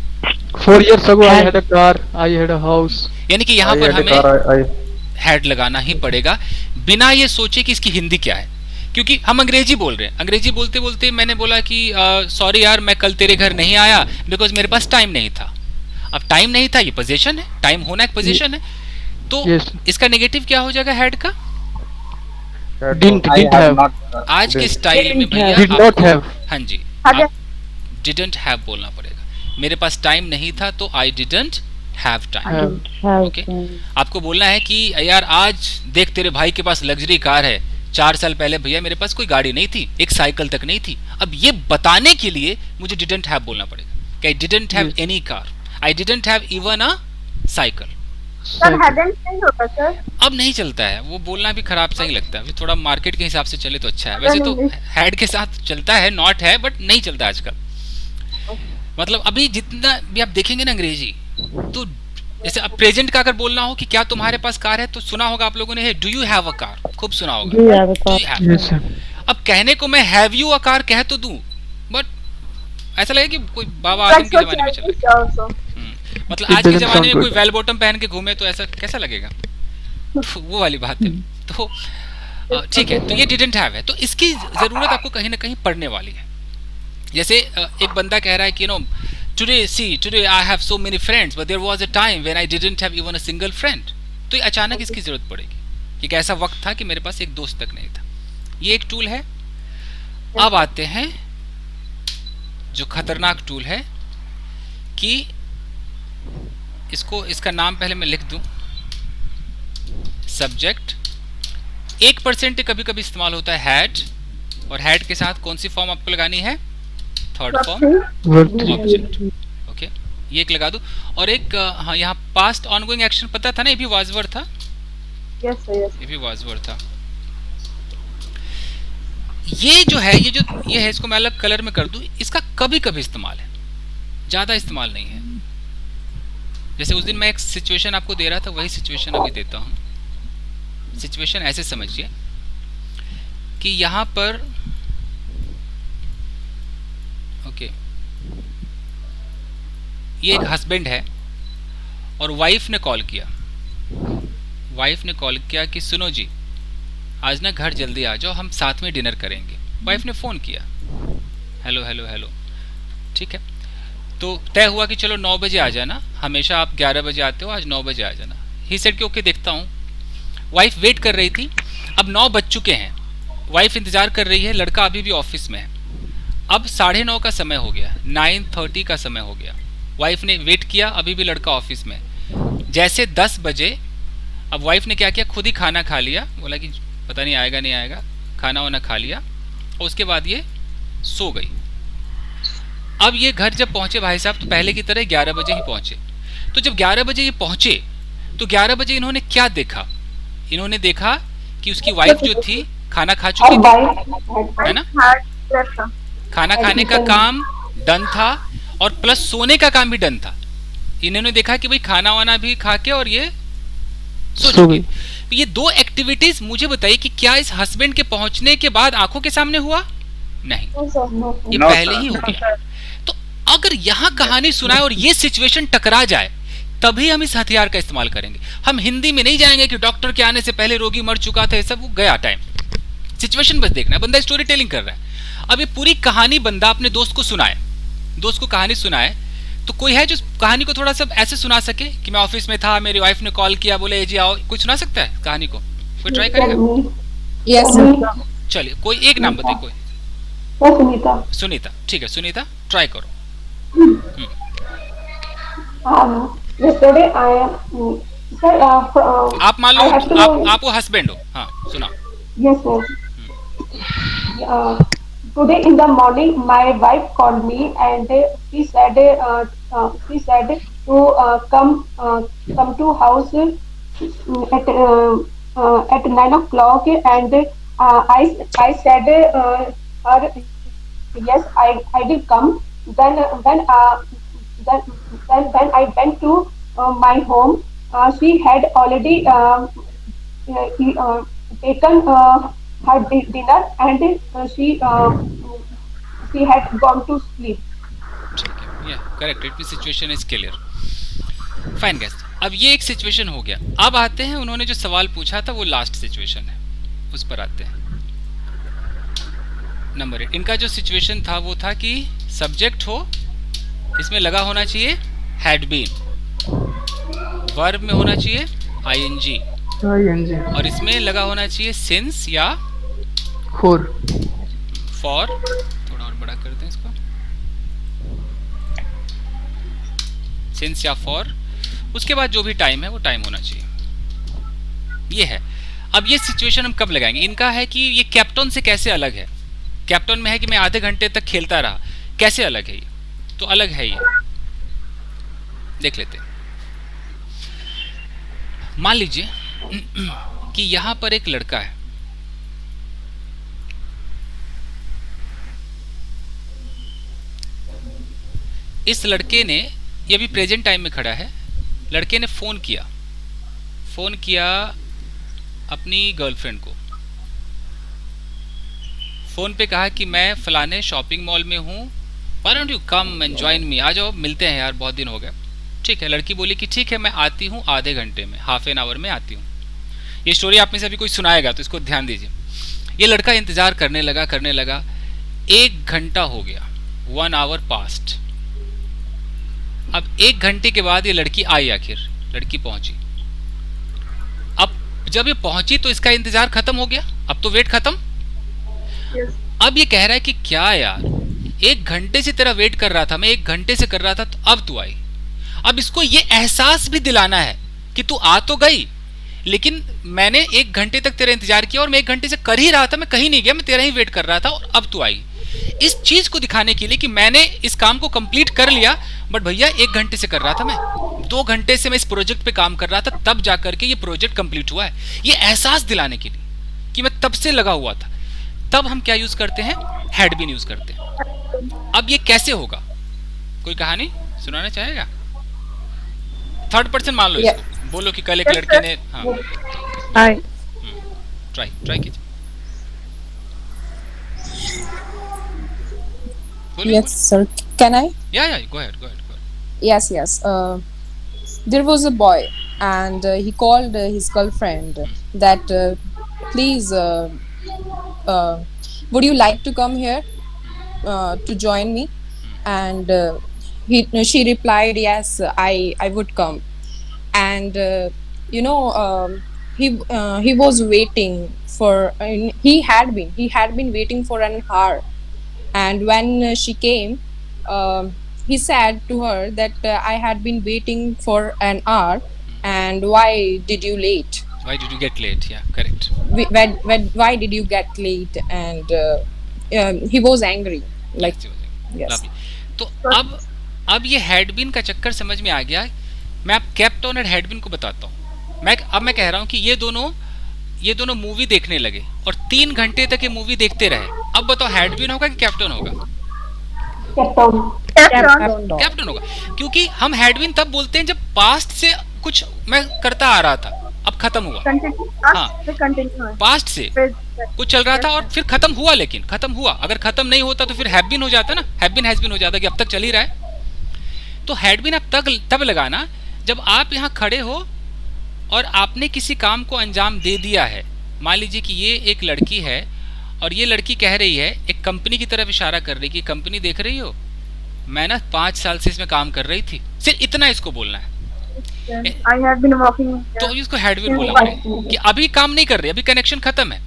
4 years ago I had a car, I had a house. यानी कि यहाँ I पर had a हमें car, हैड लगाना ही पड़ेगा, बिना ये सोचे कि इसकी हिंदी क्या है। क्योंकि हम अंग्रेजी बोल रहे हैं, अंग्रेजी बोलते बोलते मैंने बोला कि सॉरी यार मैं कल तेरे घर नहीं आया बिकॉज मेरे पास टाइम नहीं था। अब टाइम नहीं था, ये पोजीशन है, टाइम होना एक पोजीशन है। तो Yes. इसका नेगेटिव क्या हो जाएगा हैड का? Didn't have. आज के स्टाइल में भैया Did not आपको- have. हाँ जी, Had आप डिडंट हैव बोलना पड़ेगा। मेरे पास टाइम नहीं था तो आई didn't have time. Have. Okay, आपको बोलना है कि यार आज देख तेरे भाई के पास लग्जरी कार है, 4 साल पहले भैया मेरे पास कोई गाड़ी नहीं थी, एक साइकिल तक नहीं थी। अब ये बताने के लिए मुझे डिडंट हैव बोलना पड़ेगा कि आई didn't have any car, I didn't have even a cycle. Sir, hadn't नहीं होता सर। अब नहीं चलता है, वो बोलना भी खराब सही लगता है। अभी थोड़ा मार्केट के हिसाब से चले तो अच्छा है। वैसे तो हैड के साथ चलता है, नॉट है, बट नहीं चलता आजकल। मतलब अभी जितना भी आप देखेंगे ना अंग्रेजी, तो जैसे अब प्रेजेंट का अगर बोलना हो कि क्या तुम्हारे पास कार है, तो सुना होगा आप लोगों ने do you have a car, खूब सुना होगा। Do you have? Yes, sir. अब कहने को मैं हैव यू अ कार कह तो दूं, बट ऐसा लगे कि कोई बाबा आदम के जमाने में चला गया। Also. मतलब It आज के doesn't जमाने sound में कोई good. वेल बॉटम पहन के घूमे तो ऐसा कैसा लगेगा? वो वाली बात है। तो ठीक है, तो ये डिडंट हैव है, तो इसकी जरूरत आपको कहीं ना कहीं पड़ने वाली है। जैसे एक बंदा कह रहा है कि today I have so many friends but there was a time when I didn't have even a single friend. तो ये अचानक इसकी जरूरत पड़ेगी। एक ऐसा वक्त था कि मेरे पास एक दोस्त तक नहीं था। ये एक टूल है। अब आते हैं जो खतरनाक टूल है कि इसका नाम पहले मैं लिख दूं, सब्जेक्ट। 1% कभी कभी इस्तेमाल होता है हैड, और हैड के साथ कौन सी फॉर्म आपको लगानी है? Third form Verb 3. Object. Okay, ये एक लगा दूं। और एक हाँ, यहाँ पास्ट ऑनगोइंग एक्शन पता था ना, ये भी वाजवर था, Yes sir, yes. ये भी वाजवर था। ये जो है, ये है, इसको मैं अलग कलर में कर दूं। इसका कभी कभी इस्तेमाल है, ज्यादा इस्तेमाल नहीं है। जैसे उस दिन मैं एक सिचुएशन आपको दे रहा था, वही सिचुएशन अभी देता हूं। सिचुएशन ऐसे समझिए कि यहां पर ओके, ये एक हस्बैंड है और वाइफ ने कॉल किया। वाइफ ने कॉल किया कि सुनो जी, आज ना घर जल्दी आ जाओ, हम साथ में डिनर करेंगे। वाइफ ने फ़ोन किया, हेलो हेलो हेलो, ठीक है। तो तय हुआ कि चलो 9 बजे आ जाना, हमेशा आप 11 बजे आते हो, आज 9 बजे आ जाना। ही सेड कि ओके देखता हूँ। वाइफ वेट कर रही थी। अब 9 बज चुके हैं, वाइफ इंतज़ार कर रही है, लड़का अभी भी ऑफिस में है। अब 9:30 का समय हो गया, 9:30 का समय हो गया। वाइफ ने वेट किया, अभी भी लड़का ऑफिस में। जैसे 10 बजे, अब वाइफ ने क्या किया, खुद ही खाना खा लिया। बोला कि पता नहीं आएगा नहीं आएगा, खाना वाना खा लिया और उसके बाद ये सो गई। अब ये घर जब पहुंचे भाई साहब, तो पहले की तरह 11 बजे ही पहुंचे। तो जब 11 बजे ये पहुंचे, तो 11 बजे इन्होंने क्या देखा? इन्होंने देखा कि उसकी वाइफ जो थी खाना खा चुकी थी, है ना। खाना खाने का काम डन था और प्लस सोने का काम भी डन था। इन्होंने देखा कि भाई खाना वाना भी खा के और ये सो चुकी। तो ये दो एक्टिविटीज मुझे बताइए कि क्या इस हस्बैंड के पहुंचने के बाद आंखों के सामने हुआ? नहीं, ये पहले ही हो गया। तो अगर यहाँ कहानी सुनाए और ये सिचुएशन टकरा जाए, तभी हम इस हथियार का इस्तेमाल करेंगे। हम हिंदी में नहीं जाएंगे कि डॉक्टर के आने से पहले रोगी मर चुका था, ये सब वो गया टाइम। सिचुएशन बस देखना है, बंदा स्टोरी टेलिंग कर रहा है। अब ये पूरी कहानी बंदा अपने दोस्त को सुनाए, दोस्त को कहानी सुनाए, तो कोई है जो कहानी को थोड़ा सा ऐसे सुना सके कि मैं ऑफिस में था, मेरी वाइफ ने कॉल किया, बोले जी आओ, कुछ सुना सकता है कहानी को? कोई ट्राई करेगा? Yes, sir. चलिए कोई एक नाम बताइए। कोई? सुनीता। सुनीता, ठीक है सुनीता, ट्राई करो। Yesterday I am, sir, आप मान लो I have to, आप वो हस्बैंड हो। हाँ सुनाओ। yes sir. Today in the morning my wife called me and she said to come to house at 9 o'clock, and I said her yes, I will come. Then I went to my home. She had already taken her dinner, and she had gone to sleep. ठीक है, correct, it means situation is clear. Fine guys, अब ये एक situation हो गया। अब आते हैं, उन्होंने जो सवाल पूछा था वो लास्ट सिचुएशन है, उस पर आते हैं। नंबर 8, इनका जो सिचुएशन था वो था कि सब्जेक्ट हो, इसमें लगा होना चाहिए हैड बीन, वर्ब में होना चाहिए आईएनजी, और इसमें लगा होना चाहिए सिंस या फॉर। थोड़ा और बड़ा करते हैं इसको, सिंस या फॉर। उसके बाद जो भी टाइम है वो टाइम होना चाहिए। ये है। अब ये सिचुएशन हम कब लगाएंगे? इनका है कि ये कैप्टन से कैसे अलग है। कैप्टन में है कि मैं आधे घंटे तक खेलता रहा, कैसे अलग है ये? तो अलग है ये, देख लेते हैं। मान लीजिए कि यहां पर एक लड़का है, इस लड़के ने, ये अभी प्रेजेंट टाइम में खड़ा है, लड़के ने फोन किया अपनी गर्लफ्रेंड को। फोन पे कहा कि मैं फलाने शॉपिंग मॉल में हूँ, why don't you come and join me, आ जाओ मिलते हैं यार, बहुत दिन हो गए। ठीक है, लड़की बोली कि ठीक है मैं आती हूँ आधे घंटे में, हाफ एन आवर में आती हूँ। ये स्टोरी आप में से अभी कोई सुनाएगा तो इसको ध्यान दीजिए। ये लड़का इंतजार करने लगा, 1 घंटा हो गया, 1 आवर पास्ट। अब 1 घंटे के बाद ये लड़की आई, आखिर लड़की पहुंची। अब जब ये पहुंची तो इसका इंतजार खत्म हो गया, अब तो वेट खत्म। अब ये कह रहा है कि क्या यार, 1 घंटे से तेरा वेट कर रहा था मैं, 1 घंटे से कर रहा था, तो अब तू आई। अब इसको ये एहसास भी दिलाना है कि तू आ तो गई, लेकिन मैंने 1 घंटे तक तेरा इंतजार किया और मैं 1 घंटे से कर ही रहा था, मैं कहीं नहीं गया, मैं तेरा ही वेट कर रहा था और अब तू आई। इस चीज को दिखाने के लिए कि मैंने इस काम को कंप्लीट कर लिया, बट भैया 1 घंटे से कर रहा था मैं, 2 घंटे से मैं इस प्रोजेक्ट पे काम कर रहा था, तब जाकर के ये प्रोजेक्ट कंप्लीट हुआ है। ये एहसास दिलाने के लिए कि मैं तब से लगा हुआ था। तब हम क्या यूज करते हैं? हैड बीन यूज करते हैं। अब ये कैसे होगा? कोई कहानी सुनाना चाहेगा? 3rd पर्सन मान लो इसको, बोलो कि कल एक लड़के ने, हाँ ट्राई कीजिए। Yes, sir. Can I? Yeah, go ahead. Yes. There was a boy, and he called his girlfriend that please, uh, would you like to come here to join me? And she replied, yes, I would come. And you know, he was waiting for. He had been waiting for an hour. And when she came, he said to her that I had been waiting for an hour, and why did you late? Why did you get late? Yeah, correct. Why did you get late? And he was angry. Like, yes. Lovely. तो अब ये हेडबिन का चक्कर समझ में आ गया. मैं अब कैप्टन और हेडबिन को बताता हूँ. मैं कह रहा हूँ कि ये दोनों मूवी देखने लगे और 3 घंटे तक ये मूवी देखते रहे. अब बताओ हेडबिन होगा कि कैप्टन होगा? कैप्टन होगा, क्योंकि हम हेडबिन तब बोलते हैं जब पास्ट से कुछ मैं करता आ रहा था, अब खत्म हुआ. हाँ, पास्ट से कुछ चल रहा था और फिर खत्म हुआ. लेकिन खत्म हुआ, अगर खत्म नहीं होता तो फिर हैव बीन हो जाता ना, हैव बीन हैज बीन हो जाता कि अब तक चल ही रहा है. तो हैड बीन अब तब लगाना जब आप यहाँ खड़े हो और आपने किसी काम को अंजाम दे दिया है. मान लीजिए कि ये एक लड़की है और ये लड़की कह रही है, एक कंपनी की तरफ इशारा कर रही कि कंपनी देख रही हो, मैं ना 5 साल से इसमें काम कर रही थी. सिर्फ इतना इसको बोलना है. I have been working. तो इसको हैड बीन बोला कि अभी काम नहीं कर रही, अभी कनेक्शन खत्म है.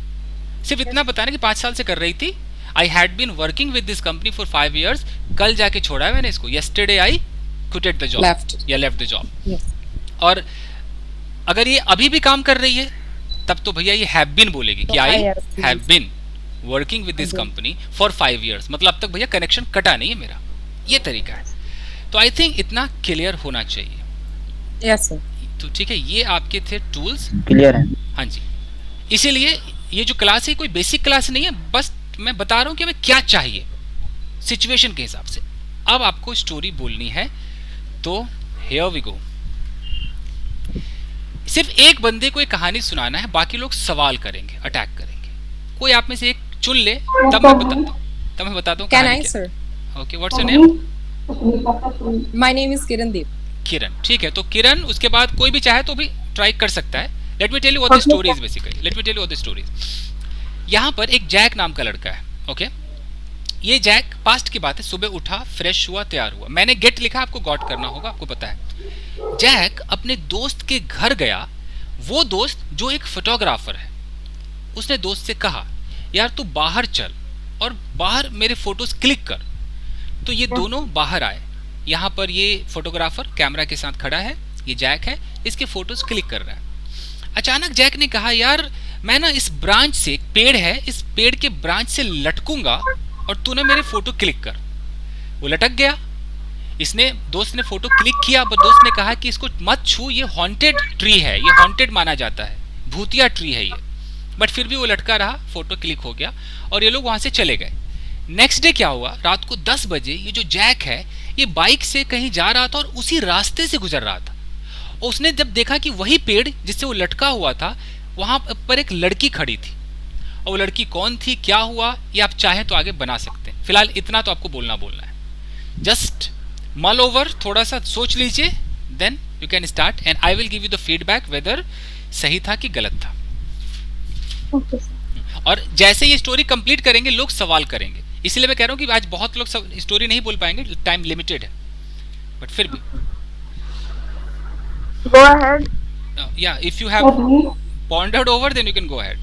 सिर्फ इतना बताना कि 5 साल से कर रही थी. I had been working with this company for 5 years. कल जाके छोड़ा है मैंने इसको. yesterday I quitted the job. left the job. Yes. और अगर ये अभी भी काम कर रही है तब तो भैया ये हैव बीन बोलेगी कि I have been working with this company for 5 years. मतलब अब तक भैया कनेक्शन कटा नहीं है मेरा. ये तरीका है. तो आई थिंक इतना क्लियर होना चाहिए. Yes, sir. तो ठीक है, ये आपके थे टूल्स. क्लियर है. हाँ जी. इसीलिए ये जो क्लास है कोई बेसिक क्लास नहीं है, बस मैं बता रहा हूँ कि हमें क्या चाहिए सिचुएशन के हिसाब से. अब आपको स्टोरी बोलनी है, तो हियर वी गो. सिर्फ एक बंदे को एक कहानी सुनाना है, बाकी लोग सवाल करेंगे, अटैक करेंगे. कोई आप में से एक चुन ले, तब मैं बताता हूँ. Can I, sir? Okay, what's your name? My name is Kirandeep. किरण. ठीक है, तो किरण, उसके बाद कोई भी चाहे तो भी ट्राई कर सकता है. Let me tell you what the story is basically. Let me tell you what the story is. यहाँ पर एक जैक नाम का लड़का है. ओके, ये जैक पास्ट की बात है. सुबह उठा, फ्रेश हुआ, तैयार हुआ. मैंने गेट लिखा, आपको गॉट करना होगा, आपको पता है. जैक अपने दोस्त के घर गया. वो दोस्त जो एक फोटोग्राफर है, उसने दोस्त से कहा, यार तू बाहर चल और बाहर मेरे फोटोज क्लिक कर. तो ये दोनों बाहर आए. यहाँ पर ये फोटोग्राफर कैमरा के साथ खड़ा है, ये जैक है, इसके फोटोज क्लिक कर रहा है. अचानक जैक ने कहा, यार मैं ना इस ब्रांच से, एक पेड़ है, इस पेड़ के ब्रांच से लटकूंगा और तूने मेरे फोटो क्लिक कर. वो लटक गया. इसने, दोस्त ने फोटो क्लिक किया, पर दोस्त ने कहा कि इसको मत छू, ये हॉन्टेड ट्री है, ये हॉन्टेड माना जाता है, भूतिया ट्री है ये. बट फिर भी वो लटका रहा, फोटो क्लिक हो गया और ये लोग वहां से चले गए. नेक्स्ट डे क्या हुआ, रात को 10 बजे ये जो जैक है, ये बाइक से कहीं जा रहा था और उसी रास्ते से गुजर रहा था. और उसने जब देखा कि वही पेड़ जिससे वो लटका हुआ था, वहां पर एक लड़की खड़ी थी. और वो लड़की कौन थी, क्या हुआ, ये आप चाहें तो आगे बना सकते हैं. फिलहाल इतना तो आपको बोलना है. जस्ट मल ओवर, थोड़ा सा सोच लीजिए, then you can start and I will give you the feedback whether सही था कि गलत था. और जैसे ये स्टोरी कंप्लीट करेंगे, लोग सवाल करेंगे. इसलिए मैं कह रहा हूँ कि आज बहुत लोग स्टोरी नहीं बोल पाएंगे, टाइम लिमिटेड है, बट फिर भी. Go ahead. Yeah, if you have pondered over, then you can go ahead.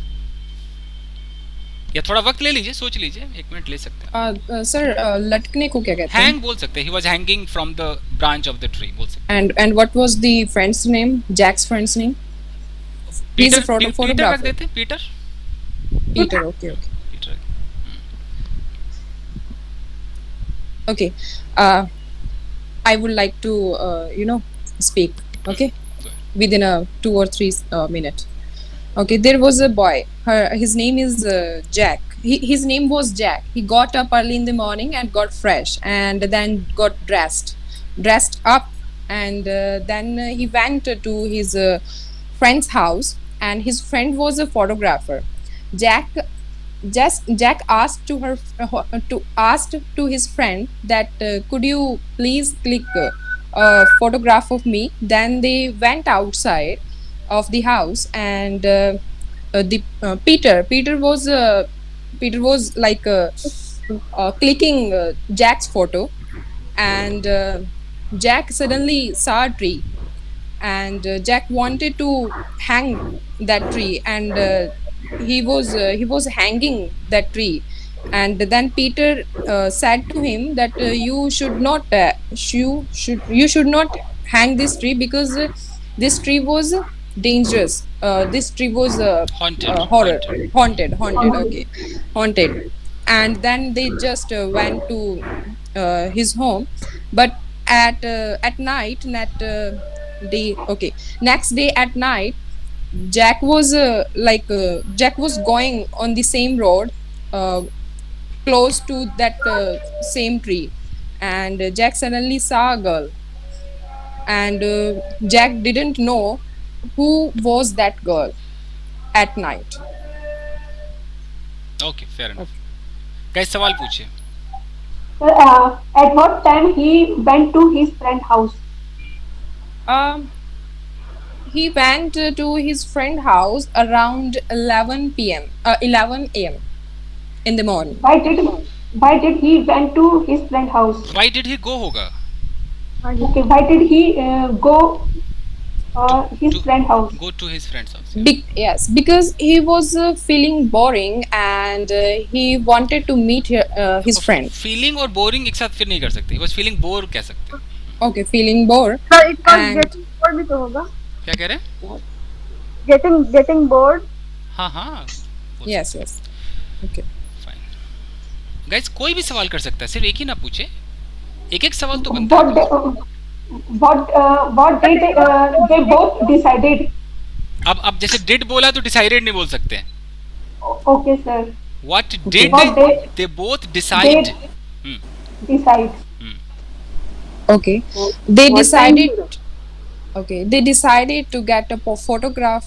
या थोड़ा वक्त ले लीजिए, सोच लीजिए, 1 मिनट ले सकते हैं. सर, लटकने को क्या कहते हैं? हैंग बोल सकते हैं. He was hanging from the branch of the tree बोल सकते हैं. And what was the friend's name? Jack's friend's name? He's a photographer. Peter रख देते हैं. Peter. Okay. Peter. Okay. I would like to speak. Okay, within a 2 or 3 minute. Okay, there was a boy. His name is Jack. His name was Jack. He got up early in the morning and got fresh, and then got dressed up, and then he went to his friend's house, and his friend was a photographer. Jack asked to his friend that could you please click a photograph of me. Then they went outside of the house, and Peter was like clicking Jack's photo, and Jack suddenly saw a tree, and Jack wanted to hang that tree, and he was hanging that tree, and then Peter said to him that you should not hang this tree, because this tree was dangerous. This tree was Haunted. haunted. Okay, haunted. And then they just went to his home, but at night, next day at night, Jack was Jack was going on the same road, uh, close to that same tree, and Jack suddenly saw a girl, and Jack didn't know who was that girl at night. Okay fair enough guys सवाल पूछिए Sir, at what time he went to his friend house? He went to his friend house around 11 p.m. 11 a.m. in the morning. Why did he went to his friend house? Why did he go होगा Okay, why did he go his friend house? Go to his friends house Yes, because he was feeling boring, and he wanted to meet his friend. Feeling और boring एक साथ फिर नहीं कर सकते बस feeling bore कह सकते हैं Okay, feeling bored. Sir, it was And- getting bored भी तो होगा. क्या कह रहे हैं Getting bored. हाँ हाँ Yes. Okay. फाइन गाइस कोई भी सवाल कर सकता है सिर्फ एक ही ना पूछे एक सवाल तो बनता है What did they both decided? अब जैसे डिड बोला तो डिसाइडेड नहीं बोल सकते हैं Okay, sir. What did What did they both decide decide? Okay. They decided. Okay, they decided to get a photograph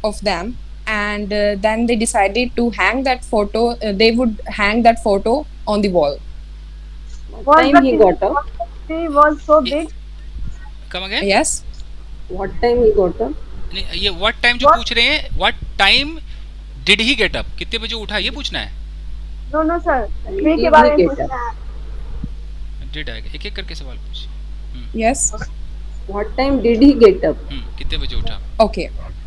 of them, and then they decided to hang that photo. They would hang that photo on the wall. What time he got up? tree was so big. Come again Yes. What time he got up? ये what time जो पूछ रहे हैं what time did he get up कितने बजे उठा ये पूछना है No, sir. Tree के Did बारे he में get पूछना है. डिड आएगा एक करके सवाल पूछिए Yes. What time did he get up? कितने बजे उठा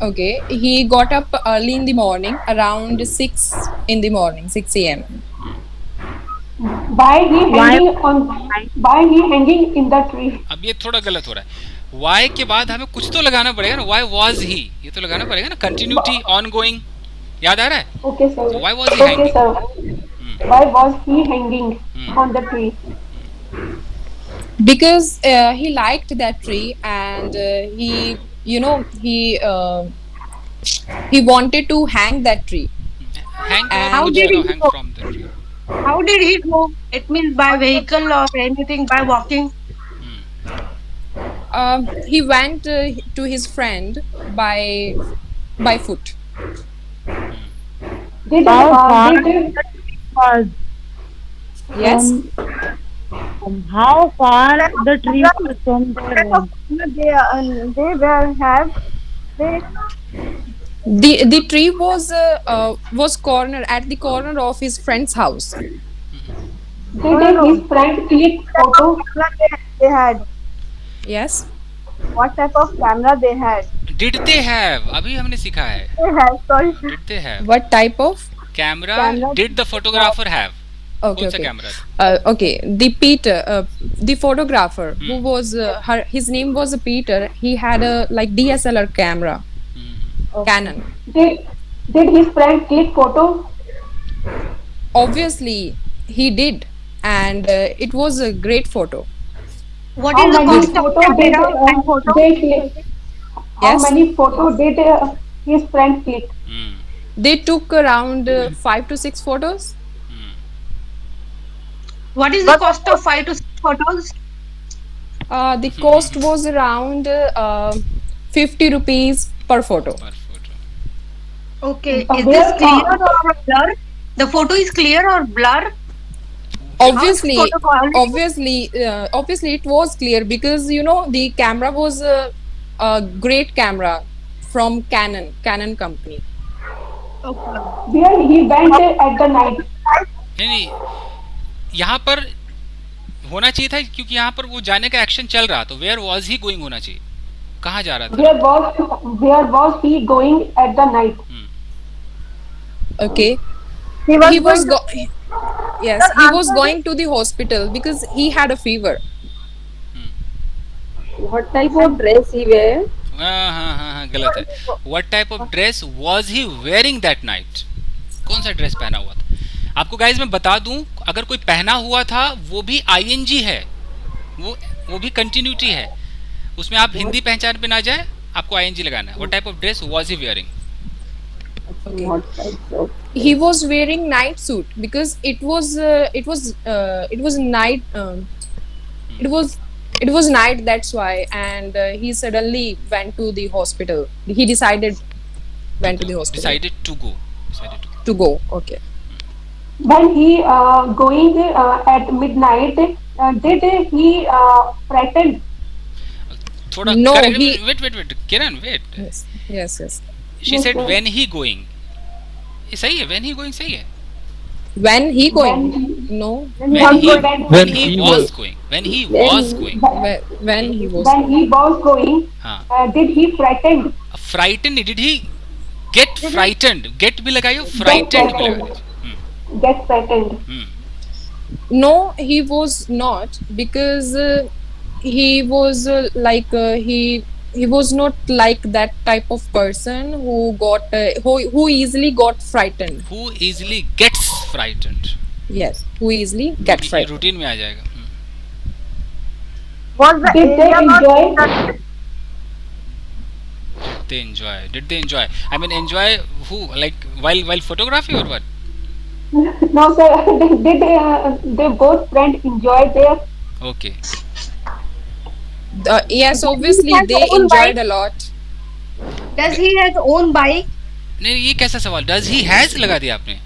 Okay. He got up early in the morning, around 6 in the morning, 6 a.m. Why he hanging in the tree? अब ये थोड़ा गलत हो रहा है वाई के बाद हमें कुछ तो लगाना पड़ेगा ना वाई वाज ही ये तो लगाना पड़ेगा ना कंटिन्यूटी ऑन गोइंग याद आ रहा है Okay, sir. Why was he Okay, hanging? sir. Why was he hanging on the tree? Because he liked that tree, and he wanted to hang that tree. hang How कुछ did तो he hang go? from the tree How did he go? It means by vehicle or anything, by walking. He went to his friend by foot. Did Yes. How far the tree was from their home? They were have they The tree was corner at the corner of his friend's house. did his friend click photo? they had. Yes. What type of camera they had? Did they have अभी हमने सीखा है They had. Sorry. Did they have What type of? Camera Camera. Did the photographer have Okay. कौन सा Okay. Camera Okay, the Peter, the photographer, who was his name was Peter. He had a like DSLR camera, Canon. Did his friend click photo? Obviously, he did, and it was a great photo. What is the cost of camera and photo? they click? How Yes. many photo did his friend click? They took around 5 to 6 photos. What is the cost of 5 to 6 photos? The cost was around 50 rupees per photo. पर photo Okay, is Where- this clear or blur? The photo is clear or blur? Obviously, Photo quality? obviously, it was clear, because the camera was a great camera from Canon company. where he went at the night. नहीं, यहाँ पर होना चाहिए था क्योंकि यहाँ पर वो जाने का एक्शन चल रहा, तो वेयर वॉज ही गोइंग होना चाहिए, कहाँ जा रहा था? Where was he going at the night? Okay. He was, He was going yes, Sir, he was answer going to the hospital because he had a fever. what type of dress he wear? हाँ, गलत है. What type of dress was he wearing that night? कौन सा dress पहना हुआ था? आपको guys मैं बता दूं, अगर कोई पहना हुआ था वो भी ING है, वो भी कंटिन्यूटी है, उसमें आप हिंदी पहचान पे ना जाए, आपको ING लगाना है. What type of dress was he wearing? Okay. What type of? He was wearing night suit because it was night. It was night. That's why, and he suddenly went to the hospital. He decided went to the hospital. Decided to go. To go. Okay. When he going at midnight, did he frightened? थोड़ा No, correct- he- wait, Kiran, wait. Yes. She Yes, said sir. when he going. ये सही है, when he going सही है. When he going? No. When he was going. When he was going. When he was. When he was going, हाँ. did he frightened? Frightened, did he get frightened? Get भी लगाइयो, frightened भी लगाइयो. Get frightened. No, he was not because he was he was not like that type of person who got who easily got frightened. Who easily gets frightened. Yes, who easily get ये frightened. Routine में आ जाएगा. Was the Did they area enjoy? not They enjoy. Did they enjoy? I mean, enjoy who? Like while photography or what? No, sir. Did they both friends enjoy their? Okay. Yes, obviously has they own enjoyed bike? a lot. Does he has own bike? नहीं, ये कैसा सवाल? Does he has लगा दिया आपने?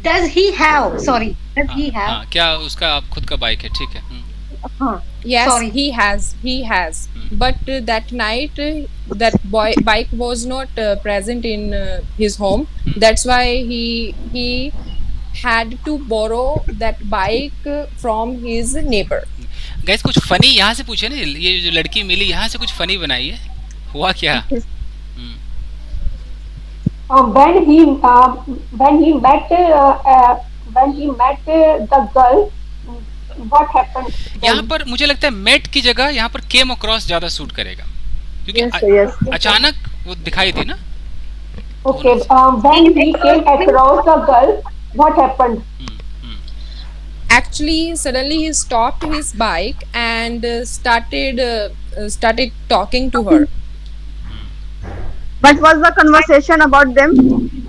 Does he have? Sorry. Does he have? हाँ, क्या उसका आप खुद का बाइक है? ठीक है. Yes, Sorry. he has. But that night, that bike was not present in his home. That's why he had to borrow that bike from his neighbor. Guys, कुछ फनी यहाँ से पूछे ना, ये जो लड़की मिली यहाँ से कुछ फनी बनाई है, हुआ क्या? When he met the girl, what happened? यहाँ पर मुझे लगता है मेट की जगह यहाँ पर केम अक्रॉस ज्यादा सूट करेगा, क्योंकि Yes. अचानक वो दिखाई दी ना. Okay. When he came across the girl, what happened? Actually, suddenly he stopped his bike and started talking to her. What was the conversation about them?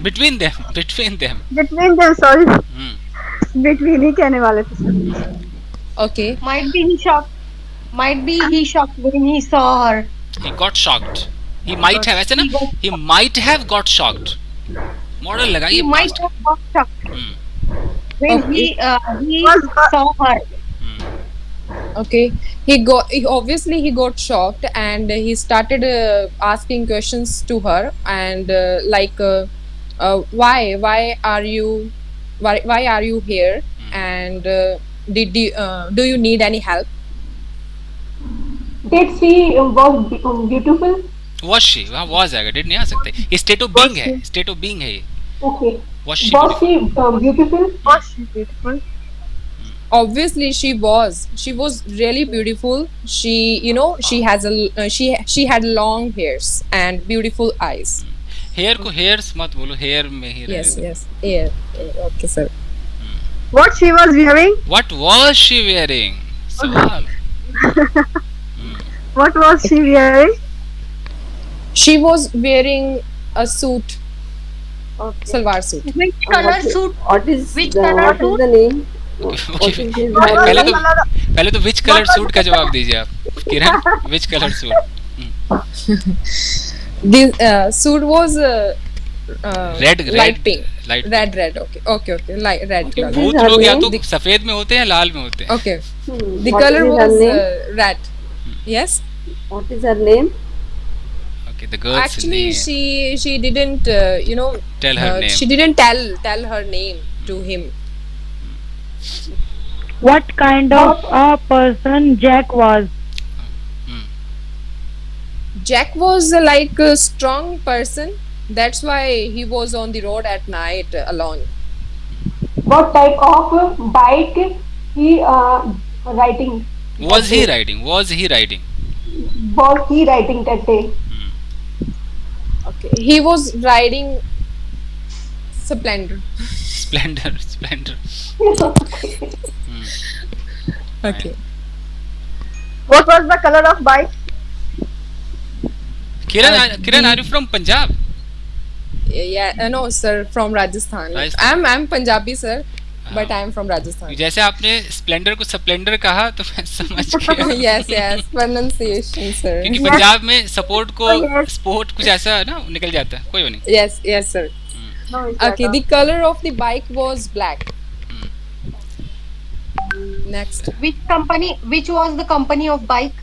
Between them. Between them, sorry. Between ही कहने वाले थे sir. Okay. Might be he shocked. Might be he shocked when he saw her. He got shocked. He might have, ऐसे ना, he might have got shocked. Model He लगाइए. might have got shocked when he saw her. Okay. He obviously got shocked and he started asking questions to her and why are you here and do you need any help? Did she was beautiful? Was she? वहाँ was आएगा, did नहीं आ सकते. State of being है, state of being है ये. Okay. Was she Was she beautiful? Was she beautiful? Obviously she was really beautiful. She has she had long hairs and beautiful eyes. Hair को hairs मत बोलो, hair में ही Yes, रहेगा. yes. Yeah. Okay, sir. What she was wearing? What was she wearing? सवाल. What was she wearing? She was wearing a suit, Okay. salwar suit. Which color suit? What is Which the, color what is suit? the name? What is his What was पहले the तो color? पहले तो विच colour suit का जवाब दीजिए आप, Kiran. Which colour suit? This suit was Red. light pink. Light. Red. Okay. Light red color. भूत लोग या तो सफेद में होते हैं, लाल में होते हैं. Okay. The What color is her was name? red. Yes. What is her name? Okay, the girl's Actually, name. she didn't, Tell her name. she didn't tell her name to him. What kind of a person Jack was? Hmm. Jack was like a strong person. That's why he was on the road at night alone. What type of bike he riding? Was he riding? Was he riding? Was he riding that day? Okay, he was riding Splendor. Splendor. Okay. What was the color of bike? Kiran, are you from Punjab? Yeah, no sir, from Rajasthan. Rajasthan. I'm Punjabi sir, but I'm from Rajasthan. जैसे आपने Splendor को Splendor कहा तो मैं समझ गया। yes, pronunciation sir. क्योंकि पंजाब में सपोर्ट को स्पोर्ट कुछ ऐसा ना निकल जाता है, कोई नहीं। Yes sir. No, it's Okay, the color of the bike was black. Next. Which was the company of bike?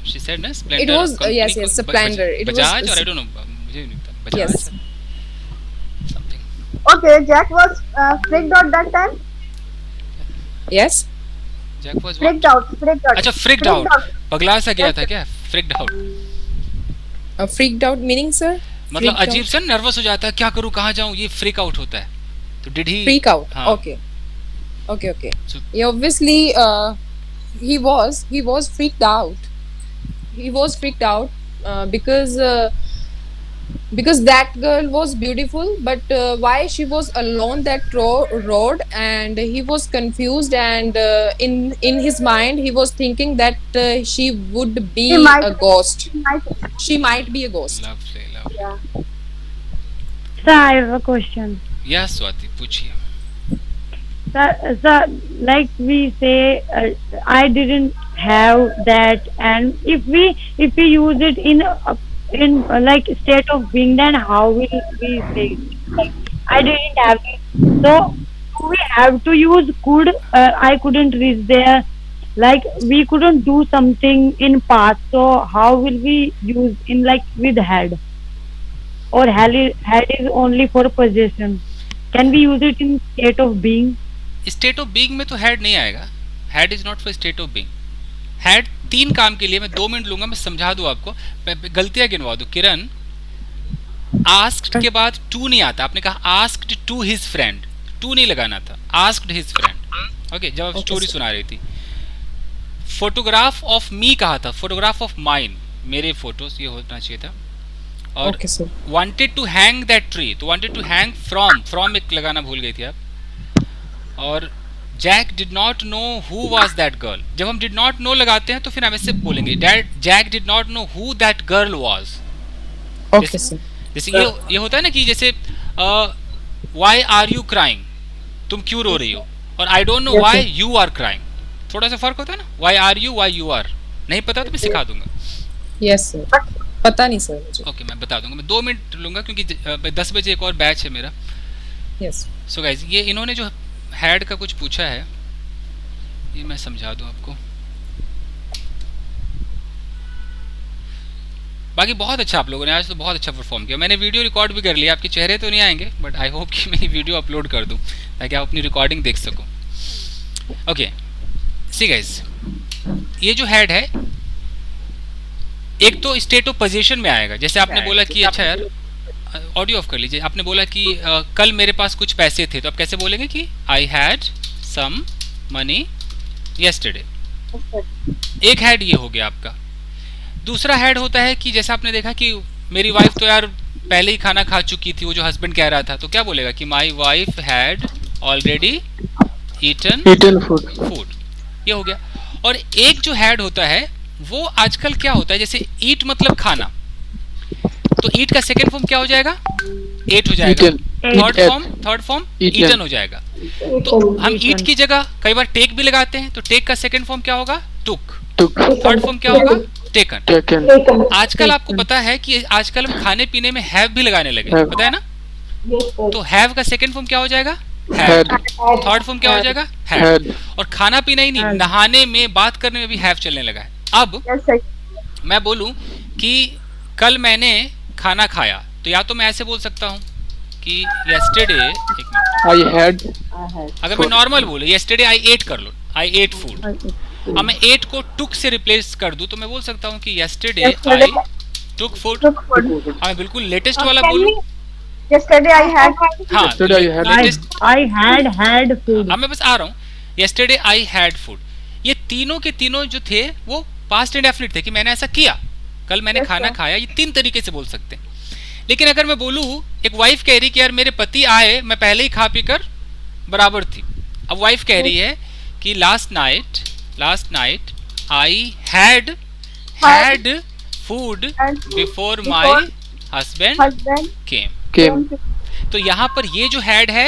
She said ना Splendor. It was yes, Splendor. It Bajaj was और I don't know, मुझे नहीं पता। Bajaj yes. something। okay. Jack was freaked out that time. Yes. Jack was Freaked out. अच्छा freaked out, पगला सा गया था क्या? freaked out Freaked out meaning sir? मतलब Freaked अजीब सा नर्वस हो जाता है, क्या करूँ कहाँ जाऊँ, ये freak out होता है। तो did he freak out? हाँ। Okay. So- Yeah, obviously he was freaked out. He was freaked out because that girl was beautiful, but why she was alone that road, and he was confused, and in his mind he was thinking that she would be She might- a ghost. Nice. She might be a ghost. lovely। Sir, I have a question. Yes, Swati, पूछिए। Sir, like we say, I didn't have that, and if we use it in like state of being, then how will we say it? Like, I didn't have it, so do we have to use could? I couldn't reach there. Like we couldn't do something in past, so how will we use in like with had? Or had is only for possession. Can we use it in state of being? State of being में तो had नहीं आएगा। Had is not for state of being. Had 3 काम के लिए, मैं 2 minute लूंगा, मैं समझा दूं आपको, गलतियां गिनवा दूं। किरण, आस्क्ड के बाद टू नहीं आता, आपने कहा asked to his friend, to नहीं लगाना था, आस्क्ड हिज फ्रेंड। ओके, जब आप स्टोरी सुना रही थी। फोटोग्राफ ऑफ मी कहा था, फोटोग्राफ ऑफ माइन, मेरे फोटोज, ये होना चाहिए था। और wanted to hang that tree, तो वांटेड टू हैंग फ्रॉम एक लगाना भूल गई थी आप। और Jack did not know who was that girl, जब हम डिड नॉट नो लगाते हैं तो फिर हम ऐसे बोलेंगे Jack did not know who that girl was. जैसे ये होता है ना कि जैसे व्हाई आर यू क्राइंग, तुम क्यों रो रही हो, और I don't know why you are crying, थोड़ा सा फर्क होता है ना। Why are you, why you are, नहीं पता तो मैं सिखा दूंगा। यस सर, पता नहीं सर मुझे। ओके, मैं बता दूंगा, मैं 2 मिनट लूंगा क्योंकि 10 बजे एक और बैच है मेरा। यस। सो गाइस, ये इन्होंने जो हैड का कुछ पूछा है, ये मैं समझा दूं आपको। बाकी बहुत अच्छा आप लोगों ने आज तो बहुत अच्छा परफॉर्म किया। मैंने वीडियो रिकॉर्ड भी कर लिया, आपके चेहरे तो नहीं आएंगे, बट आई होप कि मैं वीडियो अपलोड कर दूं ताकि आप अपनी रिकॉर्डिंग देख सको। ओके, सी गाइस, ये जो हैड है, एक तो स्टेट ऑफ पोजीशन में आएगा। जैसे आपने बोला कि अच्छा यार, ऑडियो ऑफ कर लीजिए। आपने बोला कि कल मेरे पास कुछ पैसे थे, तो आप कैसे बोलेंगे कि I had some money yesterday. एक हैड ये हो गया आपका। दूसरा हैड होता है कि जैसा आपने देखा कि मेरी वाइफ तो यार पहले ही खाना खा चुकी थी, वो जो हस्बैंड कह रहा था, तो क्या बोलेगा कि my wife had already eaten food, ये हो गया। और एक जो हैड होता है वो आजकल क्या होता है, जैसे ईट मतलब खाना, तो ईट का सेकंड फॉर्म क्या हो जाएगा, एट हो जाएगा। थर्ड फॉर्म ईटन हो जाएगा। तो हम ईट की जगह कई बार टेक भी लगाते हैं, तो टेक का सेकंड फॉर्म क्या होगा, टुक। थर्ड फॉर्म क्या होगा, टेकन। आजकल आपको पता है कि आजकल हम खाने पीने में हैव भी लगाने लगे, पता है ना। तो हैव का सेकंड फॉर्म क्या हो जाएगा, हैड। थर्ड फॉर्म क्या हो जाएगा, हैड। और खाना पीना ही नहीं, नहाने में, बात करने में भी हैव चलने लगा है। अब मैं बोलूं कि कल मैंने खाना खाया, तो या तो मैं ऐसे बोल सकता हूँ कि yesterday, एक मिनट, I had अगर मैं नॉर्मल बोलूँ yesterday I ate कर लो, I ate food, अब मैं ate को took से रिप्लेस कर दूँ तो मैं बोल सकता हूँ कि yesterday I took food। Took food. अब मैं बिल्कुल लेटेस्ट वाला बोलूँ, Yesterday I had. हाँ Yesterday I had- latest, I had food. अब मैं बस आ रहा हूँ, yesterday I had food, ये तीनों के तीनों जो थे वो पास्ट इंडेफिनिट थे कि मैंने ऐसा किया, कल मैंने Yes, खाना sir. खाया, ये तीन तरीके से बोल सकते हैं। लेकिन अगर मैं बोलूँ, एक वाइफ कह रही कि यार मेरे पति आए, मैं पहले ही खा पी कर बराबर थी, अब वाइफ कह रही है कि last night I had food And before before my husband Husband came. came. तो यहाँ पर ये जो हैड है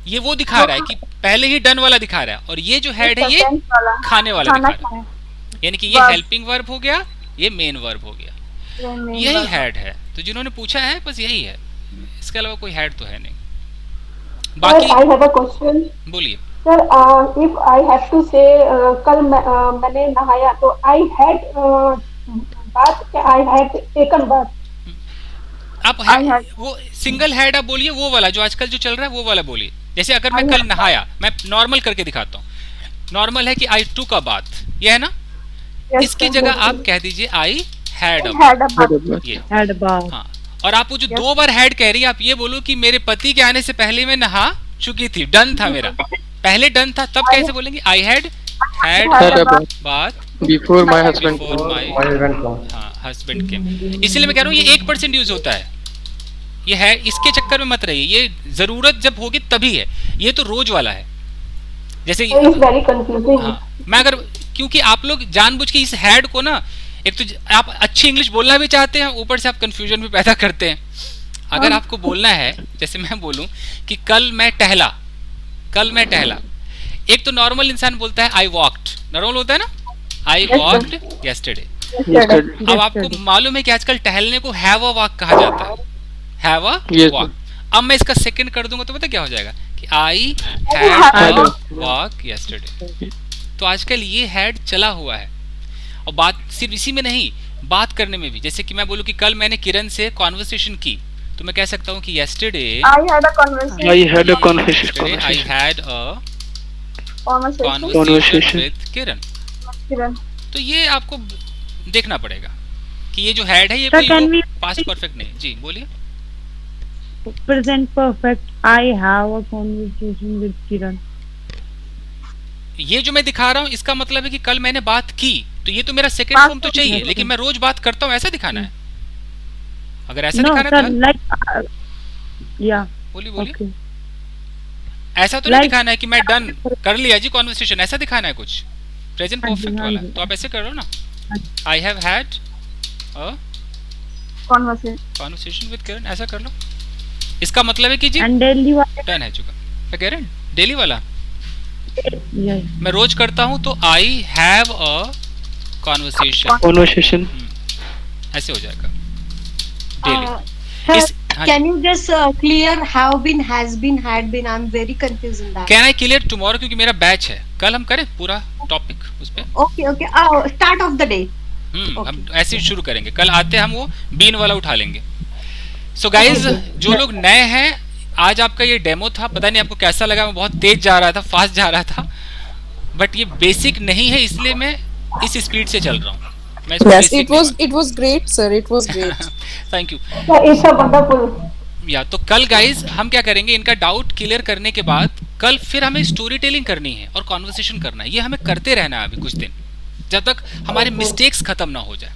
ये वो दिखा रहा है कि पहले ही डन वाला दिखा रहा है, और ये जो हैड है ये tense वाला. खाने वाला खाना दिखा रहा है, खाया. यानी कि ये Verb. हेल्पिंग वर्ब हो गया, ये मेन वर्ब हो गया, ये main यही verb. हैड है। तो जिन्होंने पूछा है बस यही है, इसके अलावा कोई हैड तो है नहीं। Sir, बाकी I have a question. बोलिए। Sir, if I have to say कल मैंने नहाया तो I had bath या I had taken bath? आप I had- वो सिंगल हैड आप बोलिए, वो वाला जो आजकल जो चल रहा है वो वाला बोलिए। जैसे अगर मैं I कल had- नहाया, मैं नॉर्मल करके दिखाता हूँ, नॉर्मल है कि आई टुक अ बाथ, ये है ना, Yes, इसकी sir. जगह आप कह दीजिए I had a Had a Had a bath. bath. ये, Had bath. हाँ। और आप वो जो दो बार हैड कह रही है, आप ये बोलो कि मेरे पति के आने से पहले मैं नहा चुकी थी, डन था मेरा, पहले डन था, तब कैसे बोलेंगे? I had Had Had a a bath. bath bath before my husband before came. My, My husband comes. हाँ, हस्बैंड केम। इसलिए मैं कह रहा हूँ ये 1% यूज होता है, ये है, इसके चक्कर में मत रहिए, ये जरूरत जब होगी तभी है, ये तो रोज वाला है। जैसे Sir, it's very confusing. हाँ, मैं अगर, क्योंकि आप लोग जानबूझ के इस हैड को ना, एक तो आप अच्छी इंग्लिश बोलना भी चाहते हैं, ऊपर से आप कंफ्यूजन भी पैदा करते हैं। अगर आपको बोलना है, जैसे मैं बोलूं कि कल मैं टहला, एक तो नॉर्मल इंसान बोलता है आई वॉक्ड, नॉर्मल होता है ना, आई वॉक्ड यस्टरडे। Yesterday. अब आपको मालूम है कि आजकल टहलने को हैव अ वॉक कहा जाता है, हैव अ Yes, वॉक। अब मैं इसका सेकंड कर दूंगा तो पता क्या हो जाएगा कि आई Had had a- walk yesterday. तो आजकल ये हैड चला हुआ है, और बात सिर्फ इसी में नहीं, बात करने में भी। जैसे कि मैं बोलूं कि कल मैंने किरण से कॉन्वर्सेशन की, तो मैं कह सकता हूँ कि yesterday I had a conversation. I had a conversation. I had a Conversation. conversation with Kiran। Kiran. तो ये आपको देखना पड़ेगा कि ये जो हैड है ये Sir, can कोई we- पास्ट परफेक्ट नहीं। जी बोलिए। Present perfect. I have a conversation with Kiran. ये जो मैं दिखा रहा हूँ इसका मतलब है कि कल मैंने बात की, तो ये तो मेरा सेकंड बात फॉर्म तो तो चाहिए, की है। लेकिन मैं रोज बात करता हूँ ऐसा दिखाना है। अगर ऐसा No, दिखाना sir. है तो Like, yeah. बोलिए बोलिए। Okay. ऐसा तो नहीं Like- दिखाना है कि मैं डन कर लिया जी कॉन्वर्सेशन, ऐसा दिखाना है कुछ प्रेजेंट हाँ जी, परफेक्ट हाँ वाला। जी। तो आप ऐसे करो ना, हाँ I have had a Conversation. Conversation with Kiran, ऐसा कर लो। इसका मतलब है कि जी And daily one. डन है चुका। क्या कह रहे हैं? डेली वाला Yeah. मैं रोज करता हूँ तो I have a conversation, Conversation. ऐसे हो जाएगा डेली। Sir, इस हाँ, can you just clear have been, has been, had been? I'm very confused in that. Can I clear tomorrow, क्योंकि मेरा बैच है, कल हम करें पूरा टॉपिक उस पे। Okay, okay. Start of the day. हम ऐसे ही शुरू करेंगे, कल आते हम वो बीन वाला उठा लेंगे। सो गाइज, जो लोग नए हैं, आज आपका ये डेमो था, पता नहीं आपको कैसा लगा, मैं बहुत तेज जा रहा था, फास्ट जा रहा था, बट ये बेसिक नहीं है, इसलिए मैं इस स्पीड से चल रहा हूँ। मैं Yes, it was great, sir. It was great. Thank you. Sir, it's a wonderful. या तो कल गाइज हम क्या करेंगे, इनका डाउट क्लियर करने के बाद कल फिर हमें स्टोरी टेलिंग करनी है और कॉन्वर्सेशन करना है, ये हमें करते रहना है अभी कुछ दिन, जब तक हमारे मिस्टेक्स खत्म ना हो जाए।